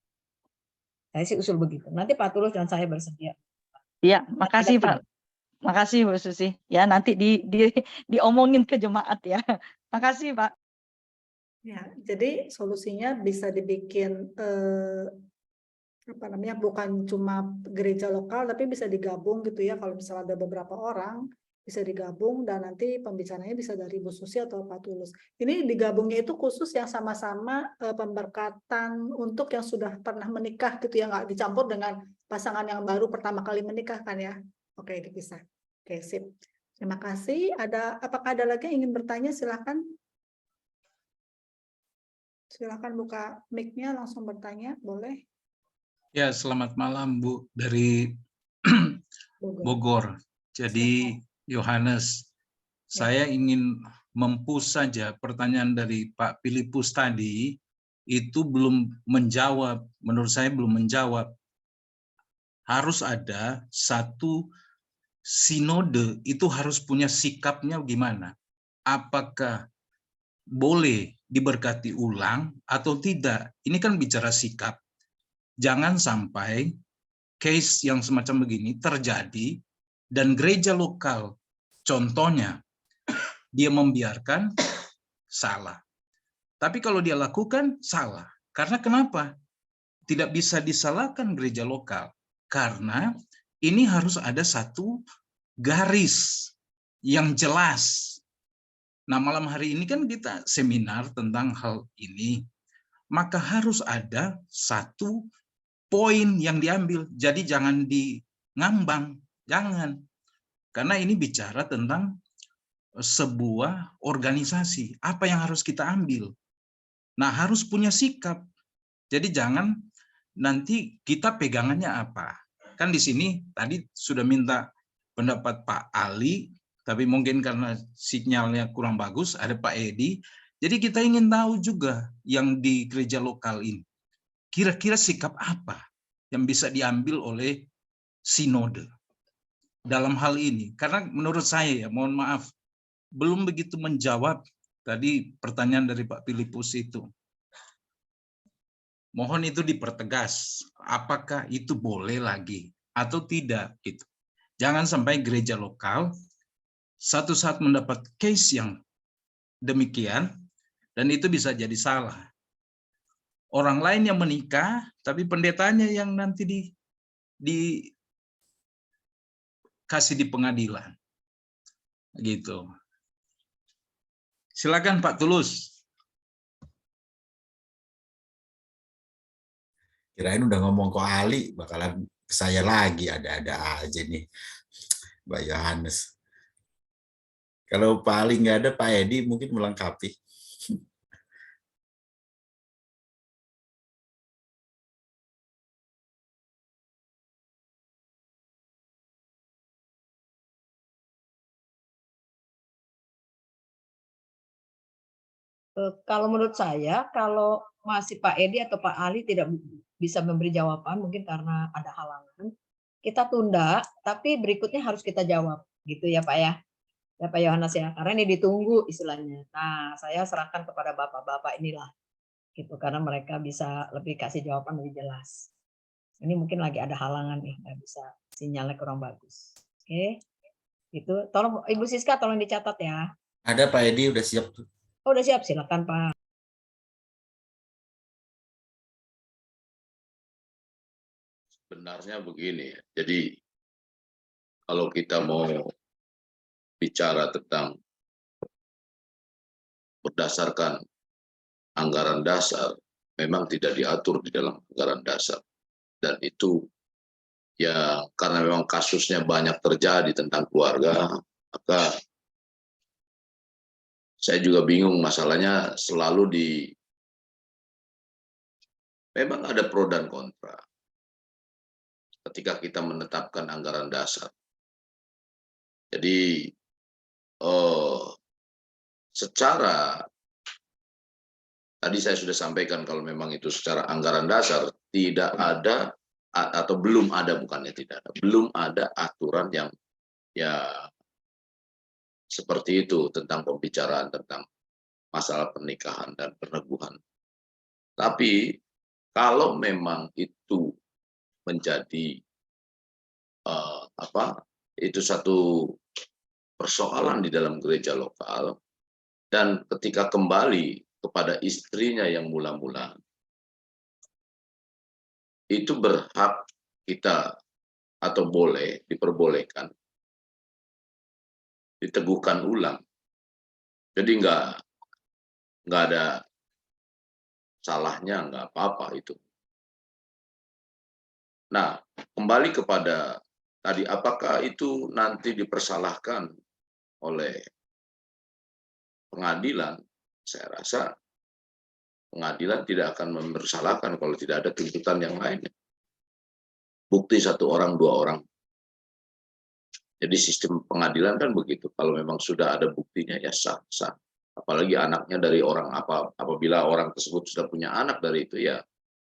Saya sih usul begitu. Nanti Pak Tulus dan saya bersedia. Iya, makasih Pak. Makasih Bu Susi. Ya nanti diomongin ke jemaat ya. Makasih Pak. Ya, jadi solusinya bisa dibikin bukan cuma gereja lokal tapi bisa digabung gitu ya, kalau misalnya ada beberapa orang bisa digabung dan nanti pembicaranya bisa dari Bu Susi atau Pak Tulus. Ini digabungnya itu khusus yang sama-sama pemberkatan untuk yang sudah pernah menikah gitu ya, nggak dicampur dengan pasangan yang baru pertama kali menikah kan ya. Oke, dipisah. Oke, sip. Terima kasih. Apakah ada lagi yang ingin bertanya? Silakan. Silakan buka mic-nya langsung bertanya, boleh. Ya, selamat malam Bu dari Bogor. Jadi Yohanes, saya ingin mempush saja pertanyaan dari Pak Filipus tadi, itu belum menjawab, menurut saya belum menjawab. Harus ada satu sinode, itu harus punya sikapnya gimana? Apakah boleh diberkati ulang atau tidak? Ini kan bicara sikap. jangan sampai case yang semacam begini terjadi dan gereja lokal, contohnya, dia membiarkan, salah. Tapi kalau dia lakukan, salah. Karena kenapa? Tidak bisa disalahkan gereja lokal. Karena ini harus ada satu garis yang jelas. Nah, malam hari ini kan kita seminar tentang hal ini. Maka harus ada satu poin yang diambil. Jadi jangan ngambang, jangan. Karena ini bicara tentang sebuah organisasi. Apa yang harus kita ambil? Nah, harus punya sikap. Jadi jangan nanti kita pegangannya apa. Kan di sini tadi sudah minta pendapat Pak Ali, tapi mungkin karena sinyalnya kurang bagus, ada Pak Edi. Jadi kita ingin tahu juga yang di gereja lokal ini. Kira-kira sikap apa yang bisa diambil oleh sinode dalam hal ini? Karena menurut saya, ya, mohon maaf, belum begitu menjawab tadi pertanyaan dari Pak Filipus itu. Mohon itu dipertegas, apakah itu boleh lagi atau tidak gitu. Jangan sampai gereja lokal satu saat mendapat case yang demikian dan itu bisa jadi salah. Orang lain yang menikah, tapi pendetanya yang nanti dikasih di pengadilan. Gitu. Silakan Pak Tulus. Kirain udah ngomong ke Ali, bakalan ke saya lagi, ada-ada aja nih, Mbak Yohanes. Kalau Pak Ali nggak ada, Pak Edi mungkin melengkapi. Kalau menurut saya, kalau masih Pak Edi atau Pak Ali tidak bisa memberi jawaban, mungkin karena ada halangan, kita tunda, tapi berikutnya harus kita jawab, gitu ya Pak ya. Ya Pak Yohanes ya, karena ini ditunggu istilahnya. Nah, saya serahkan kepada bapak-bapak inilah, gitu, karena mereka bisa lebih kasih jawaban lebih jelas. Ini mungkin lagi ada halangan nih, nggak bisa, sinyalnya kurang bagus. Oke, itu. Tolong Ibu Siska, tolong dicatat ya. Ada Pak Edi, udah siap tuh. Oh, udah siap, silakan Pak. Sebenarnya begini, jadi kalau kita mau bicara tentang berdasarkan anggaran dasar, memang tidak diatur di dalam anggaran dasar. Dan itu ya karena memang kasusnya banyak terjadi tentang keluarga, maka saya juga bingung masalahnya selalu memang ada pro dan kontra ketika kita menetapkan anggaran dasar. Jadi secara tadi saya sudah sampaikan kalau memang itu secara anggaran dasar tidak ada atau belum ada, bukannya tidak ada, belum ada aturan yang ya seperti itu tentang pembicaraan tentang masalah pernikahan dan perneguhan. Tapi kalau memang itu menjadi itu satu persoalan di dalam gereja lokal, dan ketika kembali kepada istrinya yang mula-mula, itu berhak kita atau boleh diperbolehkan diteguhkan ulang. Jadi nggak ada salahnya, nggak apa-apa itu. Nah, kembali kepada tadi, apakah itu nanti dipersalahkan oleh pengadilan? Saya rasa pengadilan tidak akan mempersalahkan kalau tidak ada tuntutan yang lain. Bukti satu orang, dua orang. Jadi sistem pengadilan kan begitu. Kalau memang sudah ada buktinya ya sah. Apalagi anaknya dari orang apabila orang tersebut sudah punya anak dari itu ya.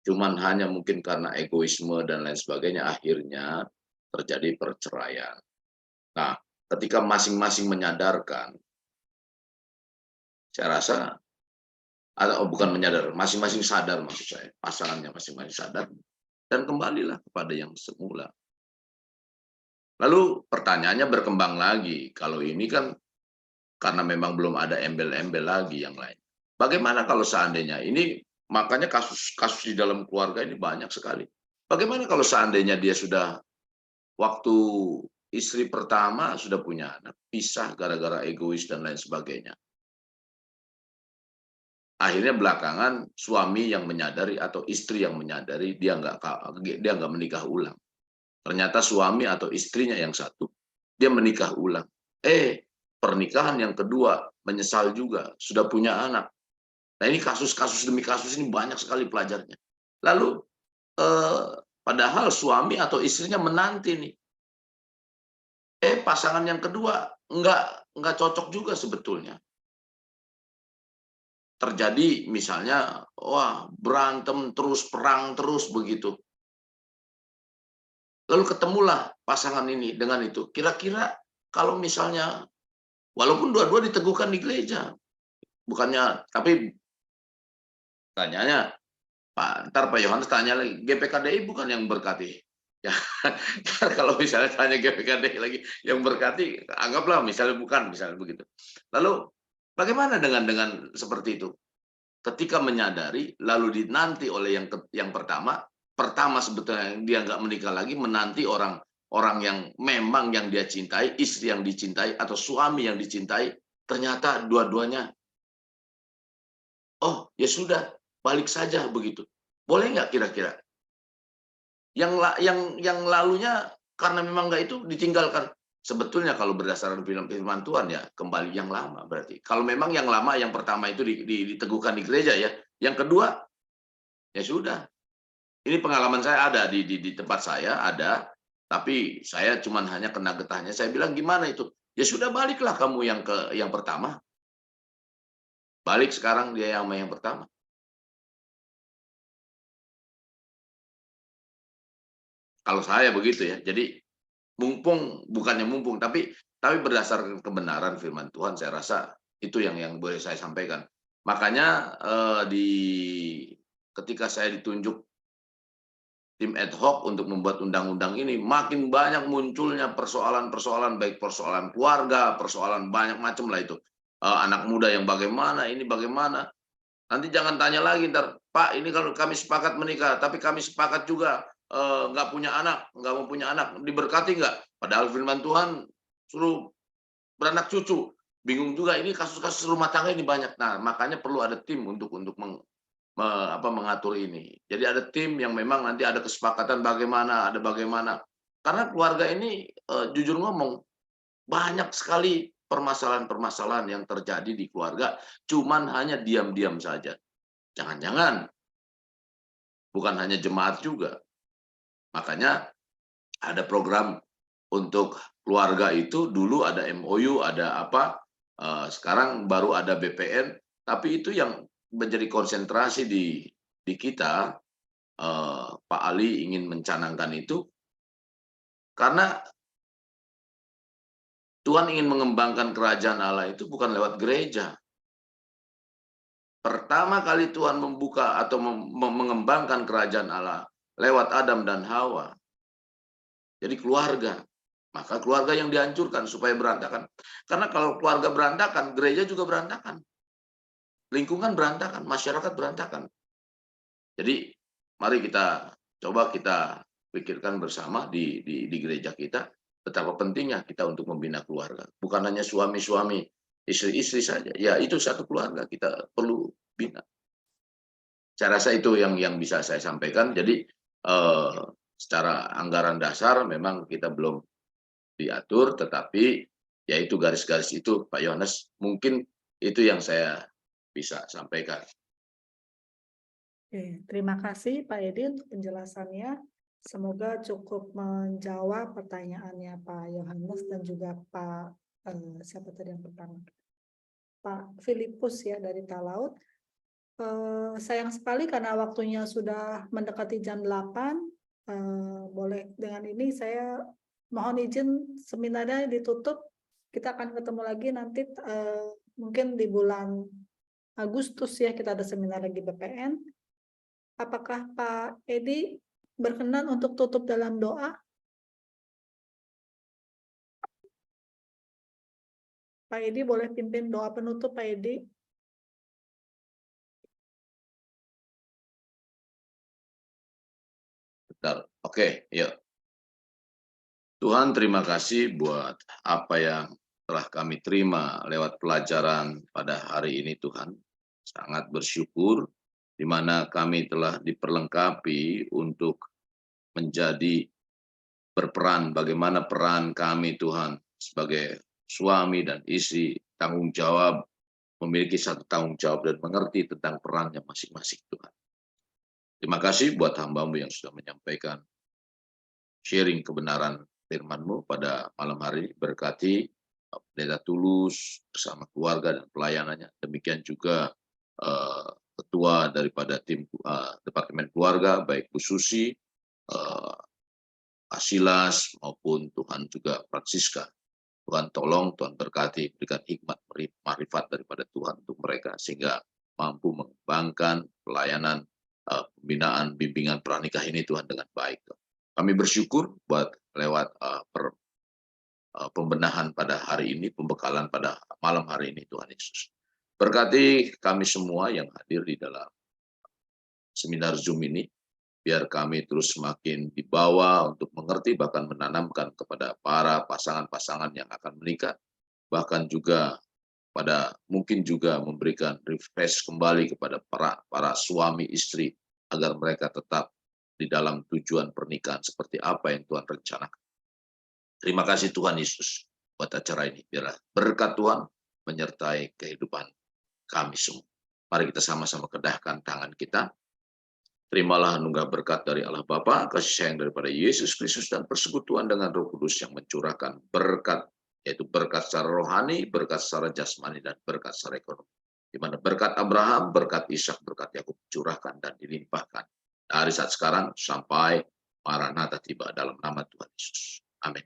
Cuman hanya mungkin karena egoisme dan lain sebagainya akhirnya terjadi perceraian. Nah, ketika masing-masing menyadarkan, saya rasa bukan menyadar, masing-masing sadar, maksud saya, pasangannya masing-masing sadar dan kembalilah kepada yang semula. Lalu pertanyaannya berkembang lagi, kalau ini kan karena memang belum ada embel-embel lagi yang lain. Bagaimana kalau seandainya ini, makanya kasus-kasus di dalam keluarga ini banyak sekali. Bagaimana kalau seandainya dia sudah waktu istri pertama sudah punya anak, pisah gara-gara egois dan lain sebagainya. Akhirnya belakangan suami yang menyadari atau istri yang menyadari dia nggak menikah ulang. Ternyata suami atau istrinya yang satu dia menikah ulang. Pernikahan yang kedua menyesal juga, sudah punya anak. Nah ini kasus-kasus demi kasus ini banyak sekali pelajarnya. Lalu padahal suami atau istrinya menanti nih. Pasangan yang kedua nggak cocok juga sebetulnya. Terjadi misalnya, wah berantem terus, perang terus begitu. Lalu ketemulah pasangan ini dengan itu. Kira-kira kalau misalnya, walaupun dua-dua diteguhkan di gereja, bukannya, tapi tanyanya, ntar Pak Yohanes tanya lagi, GPKDI bukan yang berkati. Ya, kalau misalnya tanya GPKDI lagi yang berkati, anggaplah misalnya bukan, misalnya begitu. Lalu bagaimana dengan seperti itu? Ketika menyadari, lalu dinanti oleh yang pertama sebetulnya dia nggak menikah lagi, menanti orang yang memang yang dia cintai, istri yang dicintai atau suami yang dicintai, ternyata dua-duanya, oh ya sudah, balik saja begitu. Boleh nggak kira-kira? Yang lalunya karena memang nggak itu ditinggalkan. Sebetulnya kalau berdasarkan firman Tuhan ya kembali yang lama berarti. Kalau memang yang lama yang pertama itu diteguhkan di gereja ya, yang kedua ya sudah. Ini pengalaman saya ada di tempat saya ada, tapi saya cuman hanya kena getahnya. Saya bilang gimana itu? Ya sudah baliklah kamu yang pertama. Balik sekarang dia yang pertama. Kalau saya begitu ya. Jadi bukannya mumpung, tapi berdasarkan kebenaran firman Tuhan, saya rasa itu yang boleh saya sampaikan. Makanya ketika saya ditunjuk tim ad hoc untuk membuat undang-undang ini, makin banyak munculnya persoalan-persoalan, baik persoalan keluarga, persoalan banyak macam lah itu. Anak muda yang bagaimana, ini bagaimana. Nanti jangan tanya lagi ntar, Pak, ini kalau kami sepakat menikah, tapi kami sepakat juga nggak mau punya anak, diberkati nggak? Padahal firman Tuhan suruh beranak cucu. Bingung juga, ini kasus-kasus rumah tangga ini banyak. Nah, makanya perlu ada tim untuk mengatur ini. Jadi ada tim yang memang nanti ada kesepakatan bagaimana. Karena keluarga ini jujur ngomong, banyak sekali permasalahan-permasalahan yang terjadi di keluarga, cuman hanya diam-diam saja. Jangan-jangan bukan hanya jemaat juga. Makanya ada program untuk keluarga itu, dulu ada MOU, ada apa, sekarang baru ada BPN, tapi itu yang menjadi konsentrasi di kita, Pak Ali ingin mencanangkan itu, karena Tuhan ingin mengembangkan kerajaan Allah itu bukan lewat gereja. Pertama kali Tuhan membuka atau mengembangkan kerajaan Allah lewat Adam dan Hawa. Jadi keluarga. Maka keluarga yang dihancurkan supaya berantakan. Karena kalau keluarga berantakan, gereja juga berantakan. Lingkungan berantakan, masyarakat berantakan. Jadi mari kita pikirkan bersama di gereja kita, betapa pentingnya kita untuk membina keluarga. Bukan hanya suami-suami, istri-istri saja. Ya itu satu keluarga, kita perlu bina. Saya rasa itu yang bisa saya sampaikan. Jadi secara anggaran dasar memang kita belum diatur, tetapi yaitu garis-garis itu Pak Yohanes, mungkin itu yang saya bisa sampaikan. Oke, terima kasih Pak Edi untuk penjelasannya. Semoga cukup menjawab pertanyaannya Pak Yohanes dan juga Pak siapa tadi yang pertama? Pak Filipus ya dari Talaut. Sayang sekali karena waktunya sudah mendekati jam 8. Boleh dengan ini saya mohon izin seminarnya ditutup. Kita akan ketemu lagi nanti mungkin di bulan Agustus ya, kita ada seminar lagi BPN. Apakah Pak Edi berkenan untuk tutup dalam doa? Pak Edi boleh pimpin doa penutup, Pak Edi. Bentar. Oke, yuk. Tuhan, terima kasih buat apa yang telah kami terima lewat pelajaran pada hari ini, Tuhan. Sangat bersyukur di mana kami telah diperlengkapi untuk menjadi berperan, bagaimana peran kami, Tuhan, sebagai suami dan istri, tanggung jawab, memiliki satu tanggung jawab dan mengerti tentang perannya masing-masing, Tuhan. Terima kasih buat hamba-Mu yang sudah menyampaikan sharing kebenaran firman-Mu pada malam hari. Berkati Pendeta Tulus bersama keluarga dan pelayanannya. Demikian juga ketua daripada tim Departemen Keluarga, baik Bu Susi, Asilas, maupun Tuhan juga Francisca. Tuhan tolong, Tuhan berkati, berikan hikmat, marifat daripada Tuhan untuk mereka, sehingga mampu mengembangkan pelayanan, pembinaan, bimbingan pranikah ini, Tuhan, dengan baik. Kami bersyukur buat lewat pembenahan pada hari ini, pembekalan pada malam hari ini, Tuhan Yesus. Berkati kami semua yang hadir di dalam seminar Zoom ini, biar kami terus semakin dibawa untuk mengerti, bahkan menanamkan kepada para pasangan-pasangan yang akan menikah, bahkan juga mungkin juga memberikan refresh kembali kepada para suami istri, agar mereka tetap di dalam tujuan pernikahan seperti apa yang Tuhan rencanakan. Terima kasih Tuhan Yesus buat acara ini. Biarlah berkat Tuhan menyertai kehidupan kami semua. Mari kita sama-sama kedahkan tangan kita. Terimalah anugerah berkat dari Allah Bapa, kasih sayang daripada Yesus Kristus, dan persekutuan dengan Roh Kudus yang mencurahkan berkat, yaitu berkat secara rohani, berkat secara jasmani, dan berkat secara ekonomi. Di mana berkat Abraham, berkat Ishak, berkat Yakub curahkan dan dilimpahkan dari saat sekarang sampai Maranatha tiba, dalam nama Tuhan Yesus.